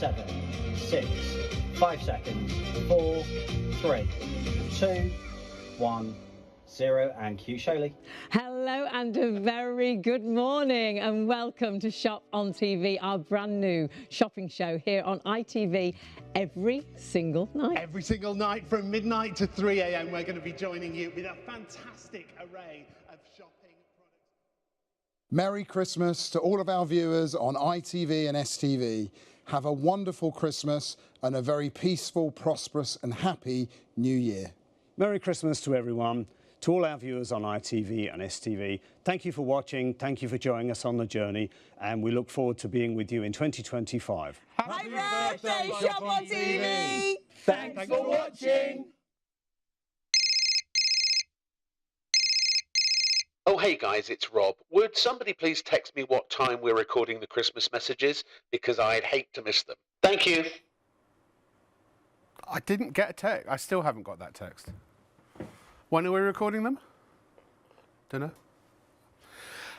7, 6, 5 seconds, 4, 3, 2, 1, 0, and cue Shaylee. Hello and a very good morning and welcome to Shop on TV, our brand new shopping show here on ITV every single night. Every single night from midnight to 3 a.m. we're going to be joining you with a fantastic array of shopping products. Merry Christmas to all of our viewers on ITV and STV. Have a wonderful Christmas and a very peaceful, prosperous and happy New Year. Merry Christmas to everyone. To all our viewers on ITV and STV, thank you for watching, thank you for joining us on the journey, and we look forward to being with you in 2025. Happy birthday, Shop on TV! Thanks for watching! Oh, hey guys, it's Rob. Would somebody please text me what time we're recording the Christmas messages? Because I'd hate to miss them. Thank you. I didn't get a text. I still haven't got that text. When are we recording them? Don't know.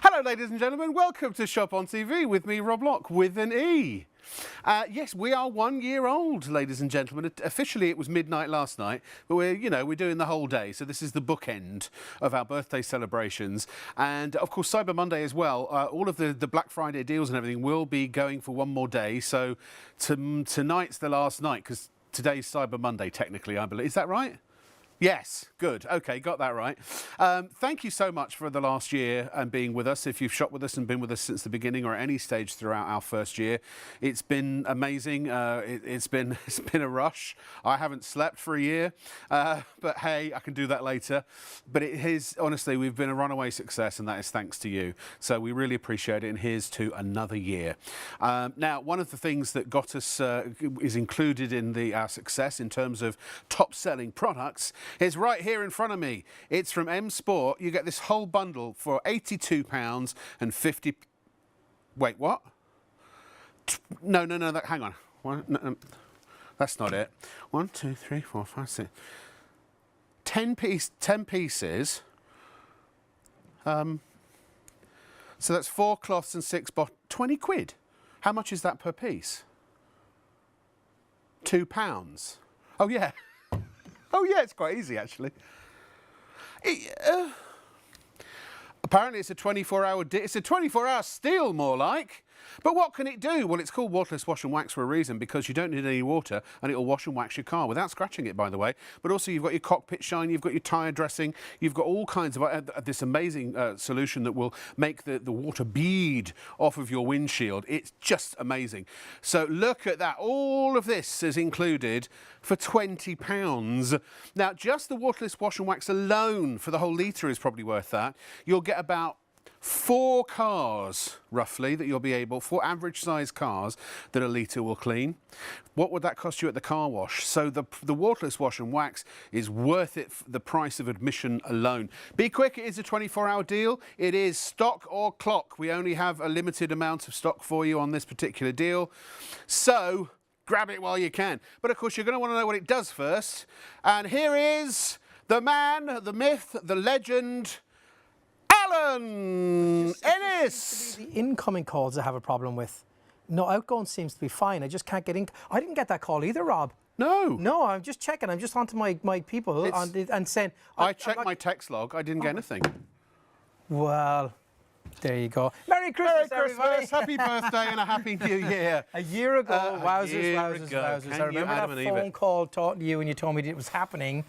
Hello, ladies and gentlemen. Welcome to Shop on TV with me, Rob Locke, with an E. Yes, we are 1 year old, ladies and gentlemen. Officially, it was midnight last night, but we're doing the whole day. So this is the bookend of our birthday celebrations. And, of course, Cyber Monday as well. All of the Black Friday deals and everything will be going for one more day. So tonight's the last night, because today's Cyber Monday, technically, I believe. Is that right? Yes, good. OK, got that right. Thank you so much for the last year and being with us. If you've shopped with us and been with us since the beginning or at any stage throughout our first year, it's been amazing. It's been a rush. I haven't slept for a year, but hey, I can do that later. But it is, honestly, we've been a runaway success, and that is thanks to you. So we really appreciate it, and here's to another year. Now, one of the things that got us is included in our success in terms of top-selling products is right here in front of me. It's from M Sport. You get this whole bundle for £82 and 50. Wait, what? No. Hang on. No, that's not it. 1, 2, 3, 4, 5, 6. 10 pieces. So that's 4 cloths and 6 bottles. 20 quid. How much is that per piece? £2. Oh yeah. Oh yeah, it's quite easy actually. Apparently it's a 24-hour. It's a 24-hour steal, more like. But what can it do? Well, it's called waterless wash and wax for a reason, because you don't need any water and it'll wash and wax your car without scratching it, by the way. But also you've got your cockpit shine, you've got your tyre dressing, you've got all kinds of this amazing solution that will make the water bead off of your windshield. It's just amazing. So look at that. All of this is included for £20. Now, just the waterless wash and wax alone for the whole litre is probably worth that. You'll get about 4 cars, roughly, that you'll be able, 4 average-sized cars that a litre will clean. What would that cost you at the car wash? So the waterless wash and wax is worth it for the price of admission alone. Be quick, it is a 24-hour deal. It is stock or clock. We only have a limited amount of stock for you on this particular deal. So grab it while you can. But, of course, you're going to want to know what it does first. And here is the man, the myth, the legend, Alan Ennis. The incoming calls I have a problem with. No, outgoing seems to be fine. I just can't get in. I didn't get that call either, Rob. No, I'm just checking. I'm just onto my people and saying. I checked my text log. I didn't get anything. Well, there you go. Merry Christmas, everybody. Happy birthday and a happy New Year. A year ago, wowzers. I remember that phone call talking to you and you told me it was happening.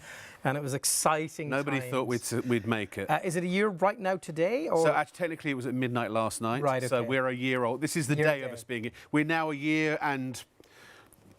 And it was exciting. Nobody thought we'd make it. Is it a year right now today? Or? So technically it was at midnight last night. Right, okay. So we're a year old. This is the day of us being. We're now a year and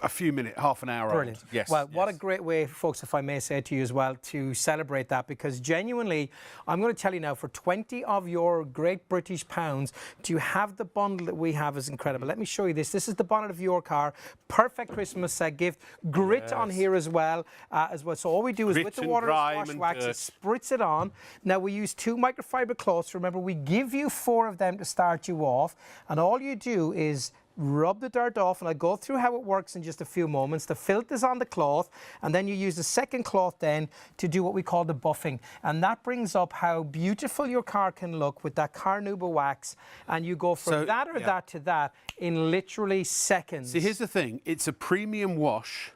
a few minutes, half an hour Brilliant. old. Yes. Well, what a great way, folks, if I may say to you as well, to celebrate that, because genuinely, I'm going to tell you now, for 20 of your Great British pounds, to have the bundle that we have is incredible. Let me show you this. This is the bonnet of your car. Perfect Christmas gift. Grit on here as well. So all we do is with the water wash wax, spritz it on. Now we use 2 microfiber cloths. Remember, we give you 4 of them to start you off, and all you do is rub the dirt off, and I'll go through how it works in just a few moments. The filter's on the cloth, and then you use the second cloth then to do what we call the buffing, and that brings up how beautiful your car can look with that Carnauba wax, and you go from that to that in literally seconds. See, here's the thing. It's a premium wash.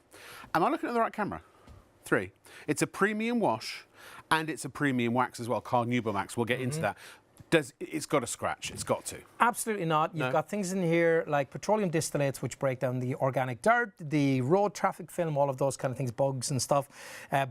Am I looking at the right camera? 3. It's a premium wash, and it's a premium wax as well, Carnauba wax. We'll get into that. It's got a scratch? It's got to. Absolutely not. You've got things in here like petroleum distillates, which break down the organic dirt, the road traffic film, all of those kind of things, bugs and stuff,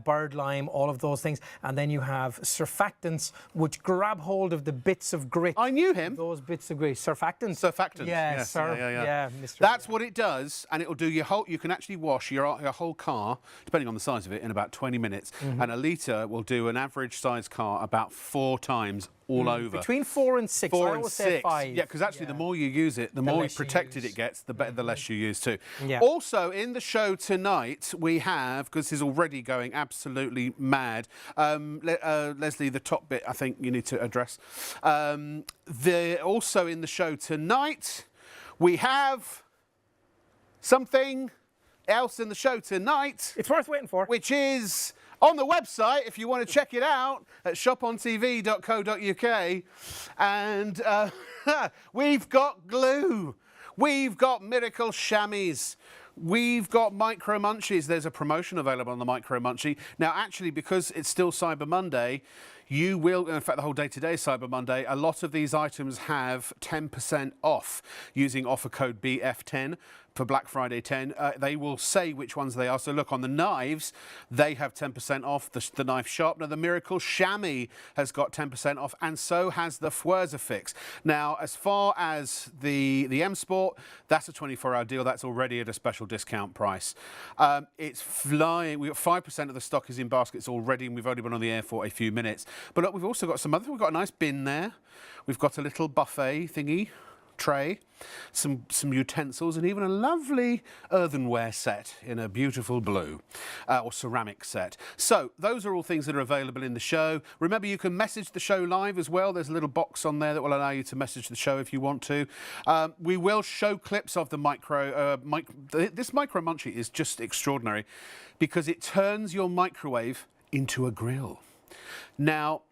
bird lime, all of those things. And then you have surfactants, which grab hold of the bits of grit. I knew him. Those bits of grit. Surfactants? Surfactants. Yeah, yes. Yeah, Mr. That's what it does, and it will do your whole... You can actually wash your whole car, depending on the size of it, in about 20 minutes. And a litre will do an average size car about 4 times all over. Between 4 and 6. 4 I and always 6. say 5. Yeah, because actually the more you use it, the more protected it gets, the better, the less you use too. Yeah. Also in the show tonight we have, because this is already going absolutely mad, Leslie, the top bit I think you need to address. Also in the show tonight we have something else in the show tonight. It's worth waiting for. Which is on the website, if you want to check it out, at ShopOnTV.co.uk. And we've got glue. We've got miracle chamois. We've got micro munchies. There's a promotion available on the micro munchie. Now, actually, because it's still Cyber Monday, you will, in fact, the whole day today is Cyber Monday, a lot of these items have 10% off using offer code BF10 for Black Friday 10. They will say which ones they are. So look, on the knives, they have 10% off, the knife sharpener. The Miracle Chamois has got 10% off, and so has the Fix. Now, as far as the M Sport, that's a 24-hour deal. That's already at a special discount price. It's flying. We've got 5% of the stock is in baskets already, and we've only been on the air for a few minutes. But look, we've also got some other. We've got a nice bin there. We've got a little buffet thingy tray, some utensils, and even a lovely earthenware set in a beautiful blue, or ceramic set. So those are all things that are available in the show. Remember, you can message the show live as well. There's a little box on there that will allow you to message the show if you want to. We will show clips of the this micro munchie is just extraordinary because it turns your microwave into a grill. Now,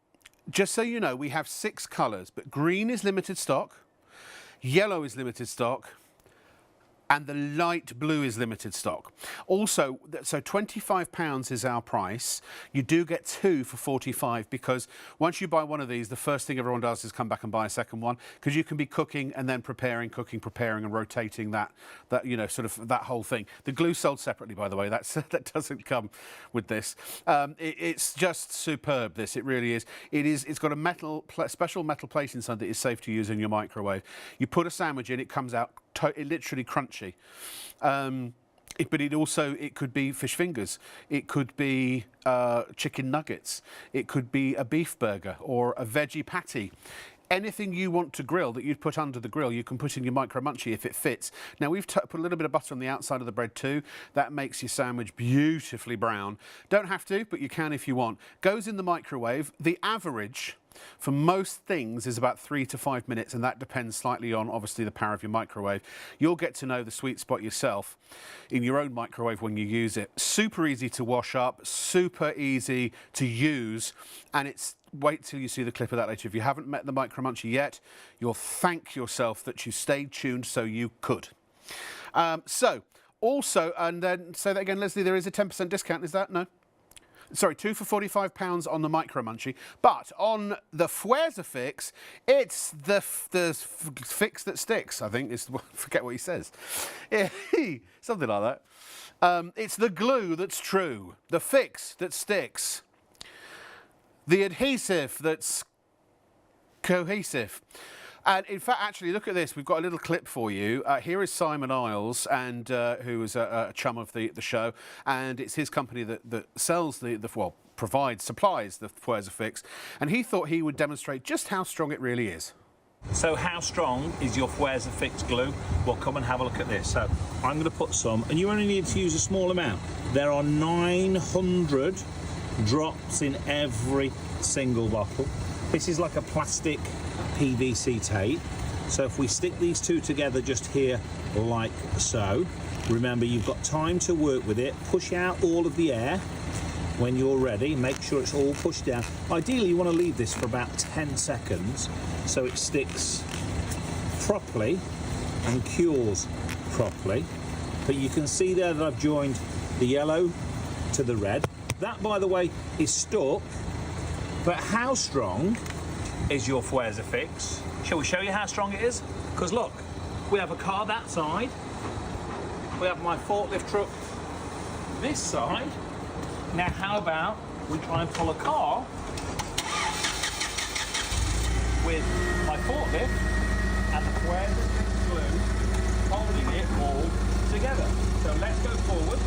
just so you know, we have 6 colours, but green is limited stock, yellow is limited stock, and the light blue is limited stock. Also, so £25 is our price. You do get 2 for £45 because once you buy one of these, the first thing everyone does is come back and buy a second one because you can be cooking and then preparing, and rotating that you know, sort of that whole thing. The glue sold separately, by the way. That doesn't come with this. It's just superb. This, it really is. It's got a special metal plate inside that is safe to use in your microwave. You put a sandwich in, it comes out literally crunchy. But it could be fish fingers, it could be chicken nuggets, it could be a beef burger or a veggie patty. Anything you want to grill that you'd put under the grill, you can put in your micro munchie if it fits. Now, we've put a little bit of butter on the outside of the bread too. That makes your sandwich beautifully brown. Don't have to, but you can if you want. Goes in the microwave. The average for most things is about 3 to 5 minutes, and that depends slightly on, obviously, the power of your microwave. You'll get to know the sweet spot yourself in your own microwave when you use it. Super easy to wash up, super easy to use, and wait till you see the clip of that later. If you haven't met the micro munchie yet, you'll thank yourself that you stayed tuned so you could. Also, and then say that again, Leslie, there is a 10% discount, is that? No? Sorry, 2 for £45 on the micro munchie, but on the Fix, it's the fix that sticks. I think forget what he says, something like that. It's the glue that's true, the fix that sticks, the adhesive that's cohesive. And in fact, actually, look at this. We've got a little clip for you. Here is Simon Isles, and who is a chum of the show, and it's his company that sells supplies the Fix, and he thought he would demonstrate just how strong it really is. So how strong is your Fix glue? Well, come and have a look at this. So I'm going to put some, and you only need to use a small amount. There are 900 drops in every single bottle. This is like a plastic PVC tape. So if we stick these two together just here like so, remember you've got time to work with it. Push out all of the air when you're ready. Make sure it's all pushed down. Ideally you want to leave this for about 10 seconds so it sticks properly and cures properly. But you can see there that I've joined the yellow to the red. That, by the way, is stuck. But how strong is your Fweza fix? Shall we show you how strong it is? Because look, we have a car that side. We have my forklift truck this side. Now how about we try and pull a car with my forklift and the Fweza fix glue holding it all together. So let's go forward.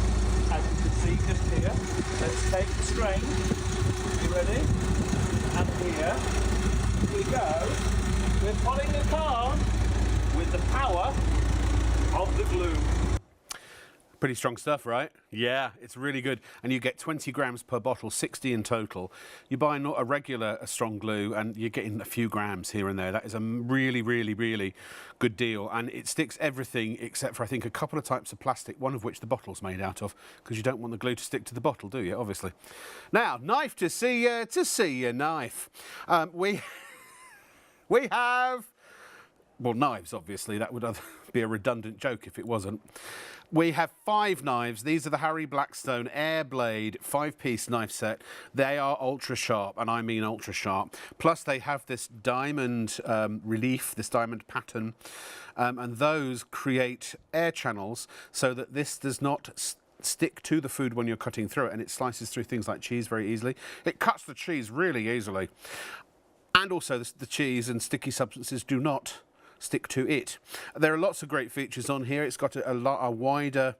As you can see just here, let's take the strain. You ready? And here we go. We're pulling the car with the power of the glue. Pretty strong stuff, right? Yeah, it's really good. And you get 20 grams per bottle, 60 in total. You buy not a regular strong glue and you're getting a few grams here and there. That is a really, really, really good deal. And it sticks everything except for, I think, a couple of types of plastic, one of which the bottle's made out of, because you don't want the glue to stick to the bottle, do you? Obviously. Now, knife to see your knife. We have, well, knives, obviously. That would be a redundant joke if it wasn't. We have 5 knives. These are the Harry Blackstone Air Blade 5-piece knife set. They are ultra sharp, and I mean ultra sharp. Plus they have this diamond relief, this diamond pattern, and those create air channels so that this does not stick to the food when you're cutting through it, and it slices through things like cheese very easily. It cuts the cheese really easily. And also the cheese and sticky substances do not stick to it. There are lots of great features on here. It's got a wider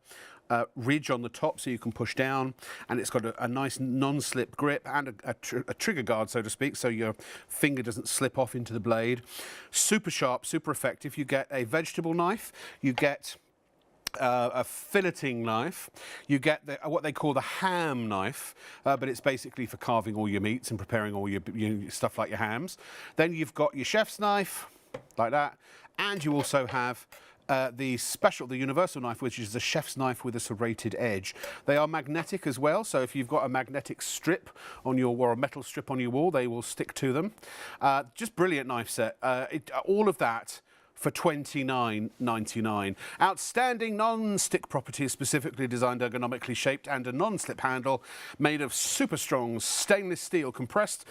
ridge on the top so you can push down, and it's got a nice non-slip grip and a trigger guard, so to speak, so your finger doesn't slip off into the blade. Super sharp, super effective. You get a vegetable knife, you get a filleting knife, you get what they call the ham knife, but it's basically for carving all your meats and preparing all your stuff like your hams. Then you've got your chef's knife, like that, and you also have the universal knife, which is a chef's knife with a serrated edge. They are magnetic as well, so if you've got a magnetic strip on your or a metal strip on your wall, they will stick to them. Just brilliant knife set. All of that for $29.99. Outstanding non-stick properties, specifically designed, ergonomically shaped, and a non-slip handle made of super strong stainless steel, compressed.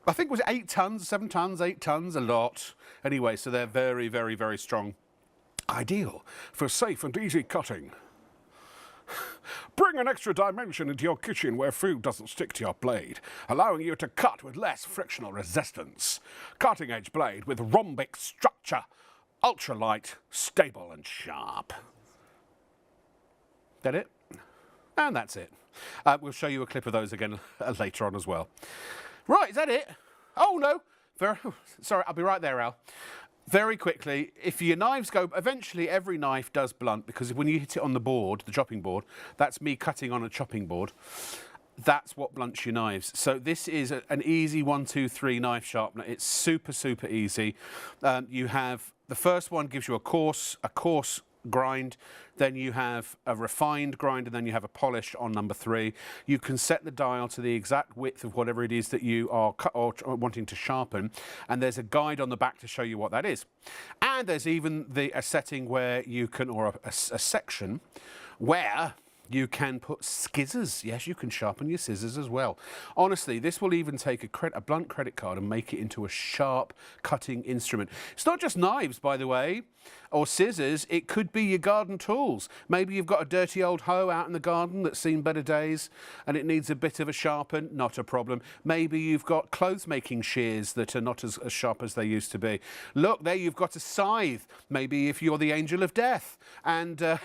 I think it was 8 tons, 7 tons, 8 tons, a lot. Anyway, so they're very, very, very strong. Ideal for safe and easy cutting. Bring an extra dimension into your kitchen where food doesn't stick to your blade, allowing you to cut with less frictional resistance. Cutting edge blade with rhombic structure. Ultra light, stable and sharp. That it? And that's it. We'll show you a clip of those again later on as well. Right, is that it? Oh, no. Sorry, I'll be right there, Al. Very quickly, if your knives go, eventually every knife does blunt, because when you hit it on the board, the chopping board, that's me cutting on a chopping board. That's what blunts your knives. So this is an easy 1, 2, 3 knife sharpener. It's super, super easy. You have, the first one gives you a coarse grind, then you have a refined grind, and then you have a polish on number 3. You can set the dial to the exact width of whatever it is that you are wanting to sharpen, and there's a guide on the back to show you what that is. And there's even a setting where you can, or a section where you can put scissors. Yes, you can sharpen your scissors as well. Honestly, this will even take a blunt credit card and make it into a sharp cutting instrument. It's not just knives, by the way, or scissors. It could be your garden tools. Maybe you've got a dirty old hoe out in the garden that's seen better days and it needs a bit of a sharpen. Not a problem. Maybe you've got clothes making shears that are not as sharp as they used to be. Look, there you've got a scythe. Maybe if you're the angel of death, and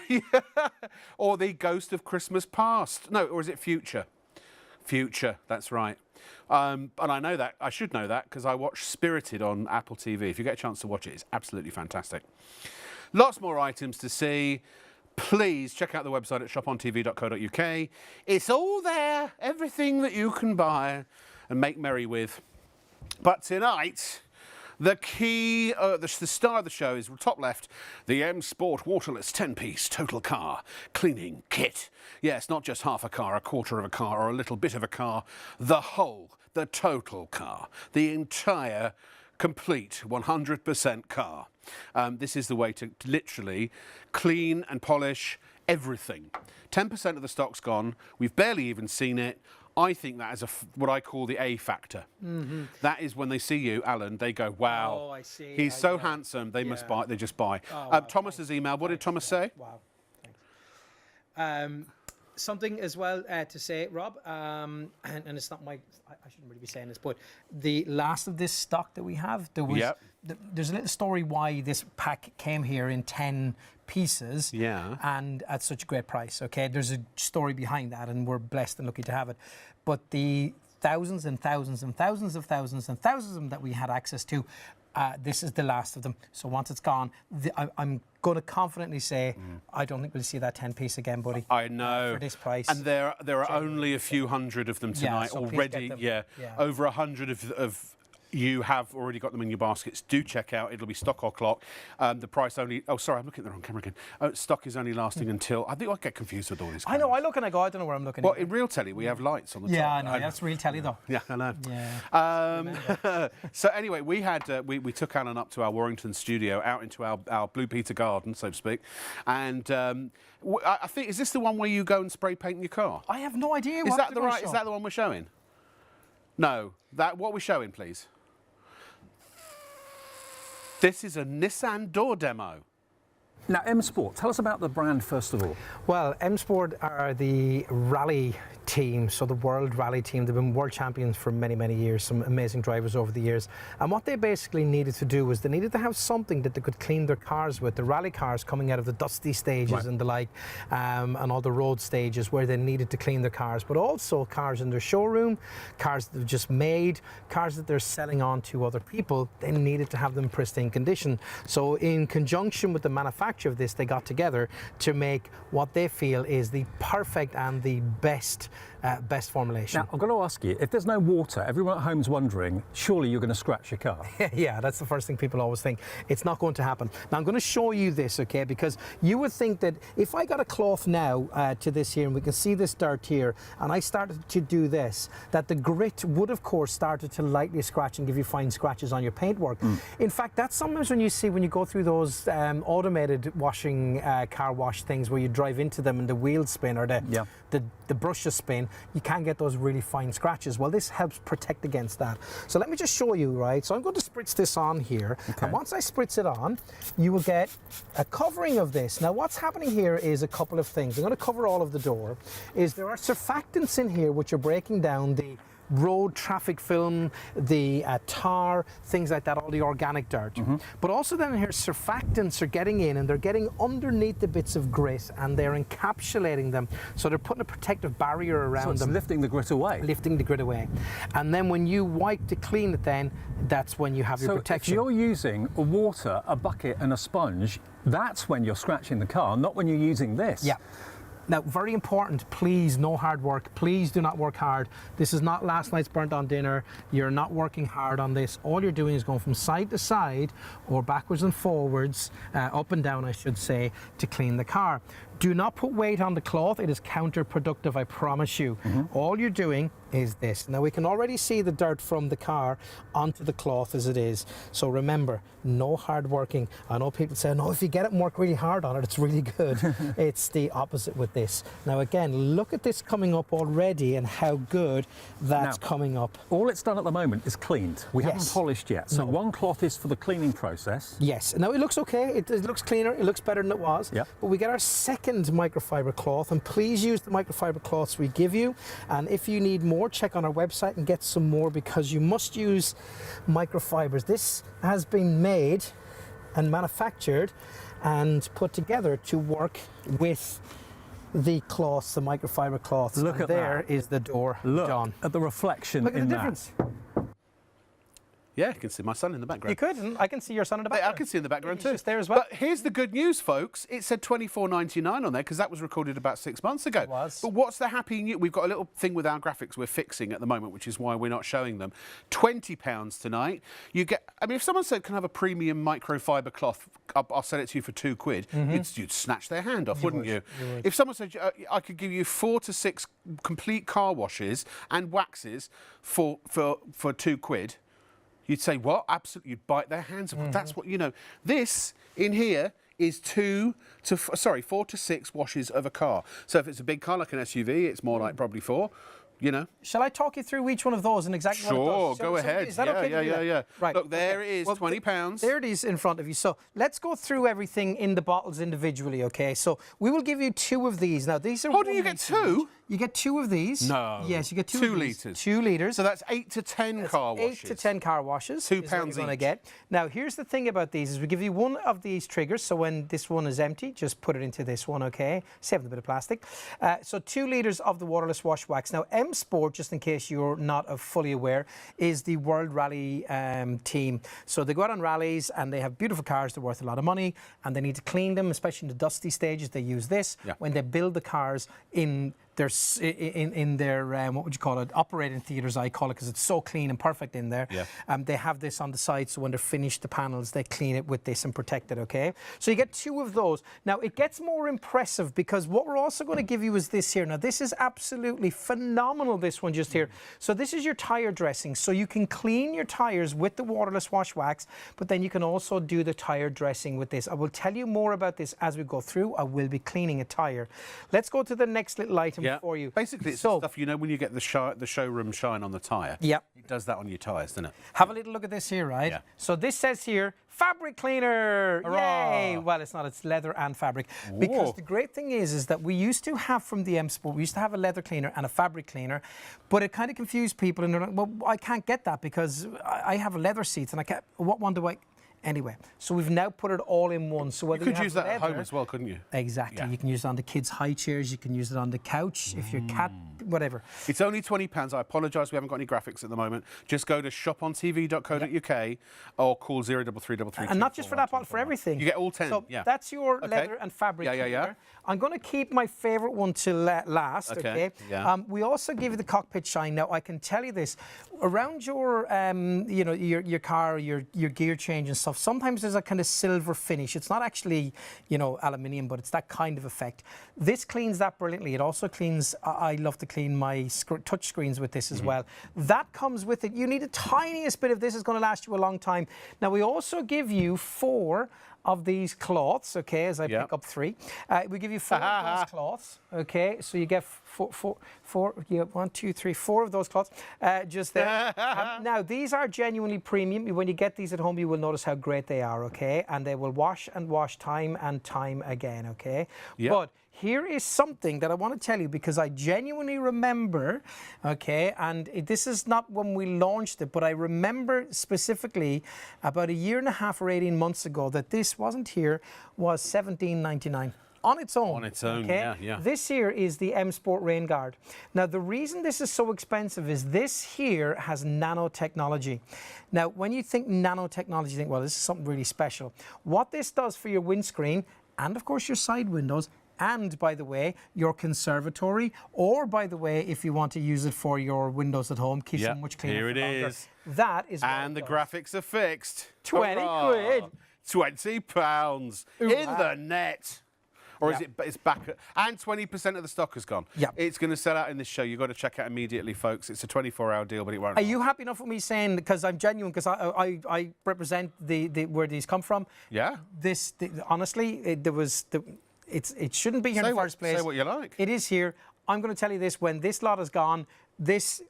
or the ghost of Christmas past. No, or is it future? Future, that's right. And I know that, I should know that, because I watch Spirited on Apple TV. If you get a chance to watch it, it's absolutely fantastic. Lots more items to see. Please check out the website at shopontv.co.uk. It's all there, everything that you can buy and make merry with. But tonight, The key, the star of the show is top left, the M Sport waterless 10-piece total car cleaning kit. Yeah, it's not just half a car, a quarter of a car, or a little bit of a car. The whole, the total car, the entire, complete 100% car. This is the way to literally clean and polish everything. 10% of the stock's gone. We've barely even seen it. I think that is what I call the A factor. Mm-hmm. That is when they see you, Alan, they go, wow, oh, I see. He's so handsome, they must buy, they just buy. Oh, wow, Thomas's email, what did Thomas say? Wow, thanks. Something as well to say, Rob, and it's not I shouldn't really be saying this, but the last of this stock that we have, there was, there's a little story why this pack came here in 10 pieces and at such a great price. Okay, there's a story behind that, and we're blessed and lucky to have it. But the thousands and thousands and thousands of thousands and thousands of them that we had access to, this is the last of them. So once it's gone, I'm going to confidently say I don't think we'll see that 10-piece again, buddy. I know. For this price. And there are only a few hundred of them tonight so already. Over 100 of you have already got them in your baskets. Do check out. It'll be stock o'clock. The price only... Oh, sorry, I'm looking at the wrong camera again. Stock is only lasting until... I think I get confused with all these cameras. I know. I look and I go, I don't know where I'm looking. Well, in real telly, we have lights on the top. Yeah, I know. That's real telly, though. Yeah, I know. Yeah. So anyway, we had we took Alan up to our Warrington studio, out into our Blue Peter garden, so to speak. And I think, is this the one where you go and spray paint your car? I have no idea. Is that the right? Is that the one we're showing? No. What we're showing, please. This is a Nissan door demo. Now, M Sport, tell us about the brand first of all. Well, M Sport are the rally team, so the world rally team. They've been world champions for many, many years, some amazing drivers over the years. And what they basically needed to do was they needed to have something that they could clean their cars with. The rally cars coming out of the dusty stages and the like, and all the road stages where they needed to clean their cars, but also cars in their showroom, cars that they've just made, cars that they're selling on to other people. They needed to have them in pristine condition. So in conjunction with the manufacturer of this, they got together to make what they feel is the perfect and the best formulation. Now, I've got to ask you, if there's no water, everyone at home's wondering, surely you're going to scratch your car. Yeah, that's the first thing people always think. It's not going to happen. Now, I'm going to show you this, okay, because you would think that if I got a cloth now to this here, and we can see this dirt here, and I started to do this, that the grit would, of course, started to lightly scratch and give you fine scratches on your paintwork. In fact, that's sometimes when you go through those automated washing car wash things where you drive into them and the wheels spin or the brushes spin, you can get those really fine scratches. Well, this helps protect against that. So let me just show you, right? So I'm going to spritz this on here. Okay. And once I spritz it on, you will get a covering of this. Now, what's happening here is a couple of things. I'm going to cover all of the door. There are surfactants in here which are breaking down the road traffic film, the tar, things like that, all the organic dirt. But also then here surfactants are getting in and they're getting underneath the bits of grit and they're encapsulating them. So they're putting a protective barrier around them. So it's lifting the grit away. Lifting the grit away. And then when you wipe to clean it then, that's when you have your protection. If you're using water, a bucket and a sponge, that's when you're scratching the car, not when you're using this. Yeah. Now, very important, please, no hard work. Please do not work hard. This is not last night's burnt on dinner. You're not working hard on this. All you're doing is going from side to side or backwards and forwards, up and down, I should say, to clean the car. Do not put weight on the cloth. It is counterproductive, I promise you. All you're doing is this. Now, we can already see the dirt from the car onto the cloth as it is. So remember, no hard working. I know people say, no, if you get it and work really hard on it, it's really good. It's the opposite with this. Now, again, look at this coming up already and how good that's coming up. All it's done at the moment is cleaned. We haven't polished yet. So one cloth is for the cleaning process. Yes. Now, it looks okay. It looks cleaner. It looks better than it was. Yep. But we get our second microfiber cloth, and please use the microfiber cloths we give you. And if you need more, check on our website and get some more, because you must use microfibers. This has been made and manufactured and put together to work with the cloths, the microfiber cloths. Look at there that. Is the door Look done. at the reflection Look at in the that. difference. Yeah, you can see my son in the background. You could, and I can see your son in the background. I can see in the background too. He's just there as well. But here's the good news, folks. It said $24.99 on there because that was recorded about 6 months ago. It was. But what's the happy news? We've got a little thing with our graphics we're fixing at the moment, which is why we're not showing them. £20 tonight. You get. I mean, if someone said, "Can I have a premium microfiber cloth? I'll sell it to you for £2," you'd snatch their hand off, wouldn't you? If someone said, "I could give you 4 to 6 complete car washes and waxes for £2," you'd say, what? Absolutely, you'd bite their hands off. That's what, you know. This in here is 4 to 6 washes of a car. So if it's a big car like an SUV, it's more like probably 4. You know. Shall I talk you through each one of those and exactly what it does? Sure, go ahead. Is that okay? Yeah. Right. Look, there it is, £20. There it is in front of you. So let's go through everything in the bottles individually, okay? So we will give you 2 of these. Now, these are... Oh, do you get 2? You get 2 of these. No. Yes, you get 2 2 of these. litres. 2 litres. So that's 8 to 10 car washes. 8 to 10 car washes. £2 is what you're going to each. get. Now, here's the thing about these is we give you 1 of these triggers. So when this one is empty, just put it into this one, okay? Save a bit of plastic. So 2 litres of the waterless wash wax. Now, M Sport, just in case you're not fully aware, is the World Rally team. So they go out on rallies and they have beautiful cars. They're worth a lot of money and they need to clean them, especially in the dusty stages. They use this when they build the cars in their what would you call it, operating theatres, I call it, because it's so clean and perfect in there. They have this on the side, so when they're finished the panels they clean it with this and protect it, okay? So you get 2 of those. Now it gets more impressive because what we're also going to give you is this here. Now this is absolutely phenomenal, this one just here. So this is your tyre dressing, so you can clean your tyres with the waterless wash wax, but then you can also do the tyre dressing with this. I will tell you more about this as we go through. I will be cleaning a tyre. Let's go to the next little item for you. Basically, it's the stuff, you know, when you get the showroom shine on the tyre. It does that on your tyres, doesn't it? Have a little look at this here, right? So this says here, fabric cleaner. Hurrah. Yay! Well, it's not. It's leather and fabric. Because the great thing is that we used to have from the M Sport, we used to have a leather cleaner and a fabric cleaner, but it kind of confused people, and they're like, well, I can't get that because I have a leather seats, and I can't. What one do I? Anyway, so we've now put it all in one. So whether you could use that at home as well, couldn't you? Exactly. You can use it on the kids' high chairs. You can use it on the couch if your cat, whatever. It's only £20. I apologise, we haven't got any graphics at the moment. Just go to shopontv.co.uk or call 0333. And not just for that bottle, for everything. You get all 10. So that's your leather and fabric. I'm going to keep my favourite one till last. Okay. We also give you the cockpit shine. Now I can tell you this: around your, you know, your car, your gear change and stuff. Sometimes there's a kind of silver finish. It's not actually, you know, aluminium, but it's that kind of effect. This cleans that brilliantly. It also cleans. I love to clean my touch screens with this as well. That comes with it. You need the tiniest bit of this. Is going to last you a long time. Now we also give you 4 of these cloths, okay, as I pick up 3. We give you 4 of those cloths, okay, so you get 4, 1, 2, 3, 4 of those cloths just there. Now, these are genuinely premium. When you get these at home, you will notice how great they are, okay, and they will wash and wash time and time again, okay. But here is something that I want to tell you because I genuinely remember, okay, and this is not when we launched it, but I remember specifically about 1.5 years or 18 months ago that this wasn't here, was $17.99. On its own. On its own, okay? This here is the M Sport Rain Guard. Now, the reason this is so expensive is this here has nanotechnology. Now, when you think nanotechnology, you think, well, this is something really special. What this does for your windscreen, and of course your side windows, and by the way, your conservatory, or by the way, if you want to use it for your windows at home, keeps them much cleaner. Here it is. That is. And the graphics are fixed. 20 quid. £20 in the net. Or is it? It's back, and 20% of the stock has gone. It's going to sell out in this show. You've got to check out immediately, folks. It's a 24-hour deal, but it won't. Are you happy enough with me saying, because I'm genuine, because I represent the where these come from? Honestly, it shouldn't be here in the first place. Say what you like. It is here. I'm going to tell you this: when this lot is gone, this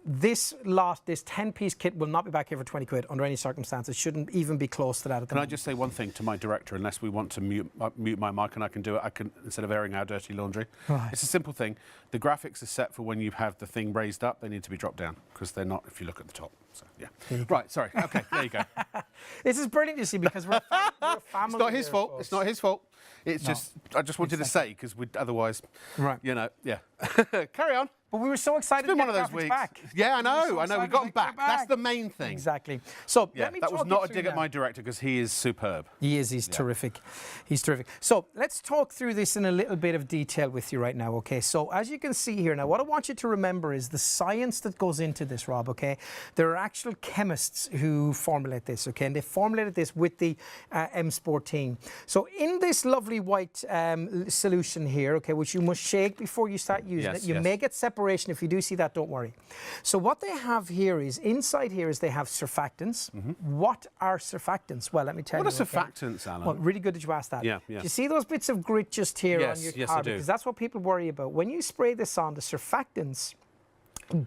10-piece kit will not be back here for 20 quid under any circumstances. Shouldn't even be close to that at the moment. Can I just say one thing to my director? Unless we want to mute my mic, and I can do it, I can, instead of airing our dirty laundry. It's a simple thing. The graphics are set for when you have the thing raised up. They need to be dropped down because they're not if you look at the top. So right. Sorry. Okay. There you go. This is brilliant, you see, because we're a family. It's not his fault. It's not his fault. It's just I just wanted to say because otherwise, you know, Carry on. But we were so excited It's been to one get of those graphics weeks. back. Yeah, I know. so I know. We excited got to them get back. That's the main thing. Exactly. So Yeah, let me that was talk not you a dig through at now. my director because he is superb. He is. He's terrific. He's terrific. So let's talk through this in a little bit of detail with you right now, okay? So as you can see here now, what I want you to remember is the science that goes into this, Rob, okay? There are actual chemists who formulate this, okay? And they formulated this with the M Sport team. So in this lovely white solution here, okay, which you must shake before you start using it. You may get separation. If you do see that, don't worry. So what they have here is, inside here is they have surfactants. What are surfactants? Well, let me tell you. What are surfactants, Alan? Well, really good that you asked that. Yeah. Do you see those bits of grit just here on your yes, car? I do. Because that's what people worry about. When you spray this on, the surfactants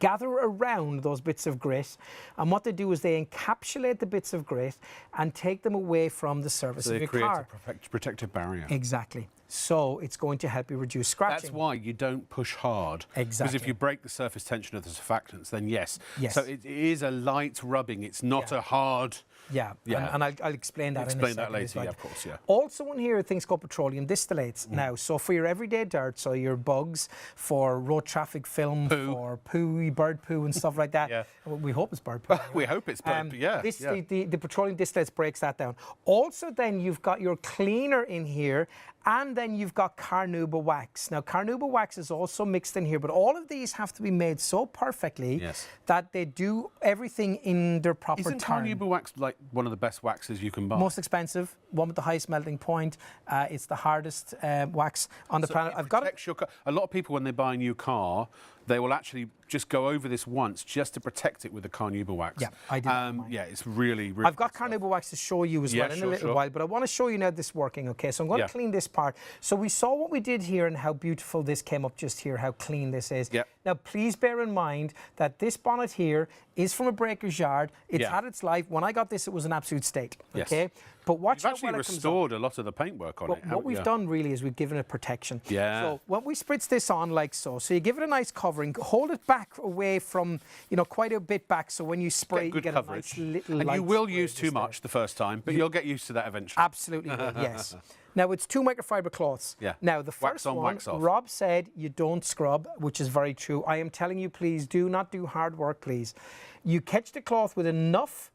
gather around those bits of grit, and what they do is they encapsulate the bits of grit and take them away from the surface So of they your create car. a protective barrier. Exactly. So it's going to help you reduce scratching. That's why you don't push hard. Exactly. Because if you break the surface tension of the surfactants, then yes. Yes. So it is a light rubbing. It's not a hard. Yeah. And I'll explain that in a Explain second. that as later, well. yeah, of course, yeah. Also in here are things called petroleum distillates. Now, so for your everyday dirt, so your bugs, for road traffic film, for poo, bird poo and stuff like that. Well, we hope it's bird poo. Anyway. We hope it's bird poo, yeah. The petroleum distillates breaks that down. Also then you've got your cleaner in here, and then you've got carnauba wax. Now, carnauba wax is also mixed in here, but all of these have to be made so perfectly that they do everything in their proper Isn't time. carnauba wax like one of the best waxes you can buy? Most expensive, one with the highest melting point. It's the hardest wax on the planet. I've got it. A lot of people, when they buy a new car, they will actually just go over this once just to protect it with the carnauba wax. Yeah, I did. Yeah, it's really, really. I've got carnauba wax to show you as well in a little while, but I want to show you now this working, okay? So I'm going to clean this part. So we saw what we did here and how beautiful this came up just here, how clean this is. Now, please bear in mind that this bonnet here is from a breaker's yard. It's had its life. When I got this, it was an absolute state, okay? But watch You've actually restored a lot of the paintwork on it. What we've done really is we've given it protection. Yeah. So when we spritz this on like so, you give it a nice covering, hold it back away from, quite a bit back, so when you spray, you get coverage. a nice little And you will use too much the first time, but you'll get used to that eventually. Absolutely will, yes. Now, it's 2 microfiber cloths. Yeah. Now, the Wax first on, one, wax off. Rob said you don't scrub, which is very true. I am telling you, please do not do hard work, please. You catch the cloth with enough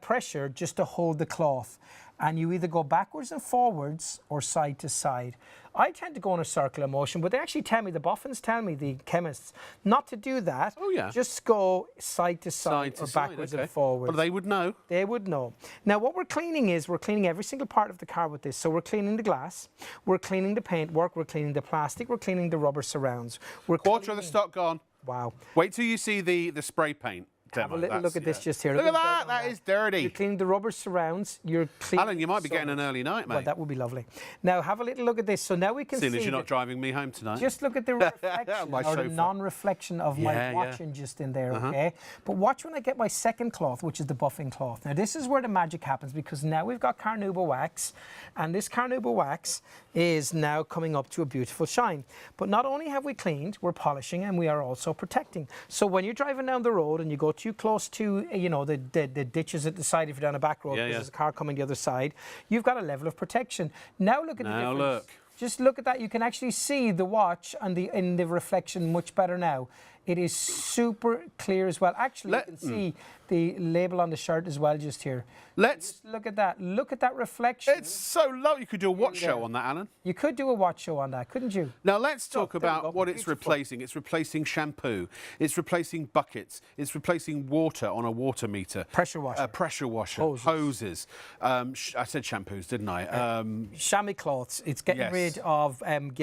pressure just to hold the cloth, and you either go backwards and forwards or side to side. I tend to go in a circular motion, but they actually tell me, the boffins tell me, the chemists, not to do that. Oh, yeah. Just go side to side or backwards and forwards. Well, they would know. They would know. Now, what we're cleaning is we're cleaning every single part of the car with this. So we're cleaning the glass, we're cleaning the paintwork, we're cleaning the plastic, we're cleaning the rubber surrounds. Quarter of the stock gone. Wow. Wait till you see the spray paint. Have a little look at this just here. Look at that, that is dirty. You're cleaning the rubber surrounds. You're cleaning. Alan, you might be getting an early night, mate. Well, that would be lovely. Now, have a little look at this. So now we can see. Seeing as you're not driving me home tonight. Just look at the reflection or the non-reflection of my Yeah, watching just in there, okay? But watch when I get my second cloth, which is the buffing cloth. Now, this is where the magic happens, because now we've got carnauba wax, and this carnauba wax is now coming up to a beautiful shine. But not only have we cleaned, we're polishing, and we are also protecting. So when you're driving down the road and you go too close to the ditches at the side, if you're down a back road, because there's a car coming the other side, you've got a level of protection. Now look at the difference. Look. Just look at that. You can actually see the watch and in the reflection much better now. It is super clear as well. Actually, you can see the label on the shirt as well just here. Just look at that. Look at that reflection. It's so low. You could do a watch show on that, Alan. You could do a watch show on that, couldn't you? Now let's talk about what it's replacing. It's replacing shampoo. It's replacing buckets. It's replacing water on a water meter. Pressure washer. Pressure washer. Hoses. I said shampoos, didn't I? Chamois cloths. It's getting rid of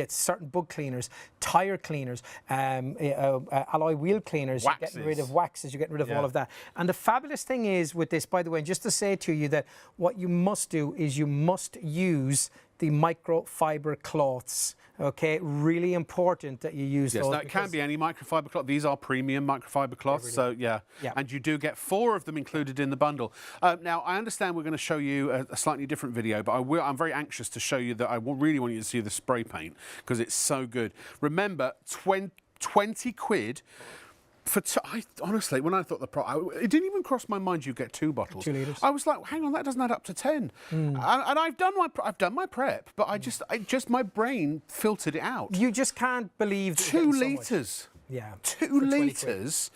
certain bug cleaners, tyre cleaners, alloy wheel cleaners. You're getting rid of waxes. You're getting rid of all of that. And the fabulous thing is with this, by the way, and just to say to you that what you must do is you must use the microfiber cloths. Okay, really important that you use those. Yes, now it can be any microfiber cloth. These are premium microfiber cloths, so yeah. And you do get 4 of them included in the bundle. Now, I understand we're going to show you a slightly different video, but I'm very anxious to show you that I really want you to see the spray paint, because it's so good. Remember, 20 quid. Honestly, when I thought it didn't even cross my mind you get 2 bottles. 2 litres. I was like, hang on, that doesn't add up to 10. And I've done my prep, but I just my brain filtered it out. You just can't believe 2 litres. Yeah. 2 litres.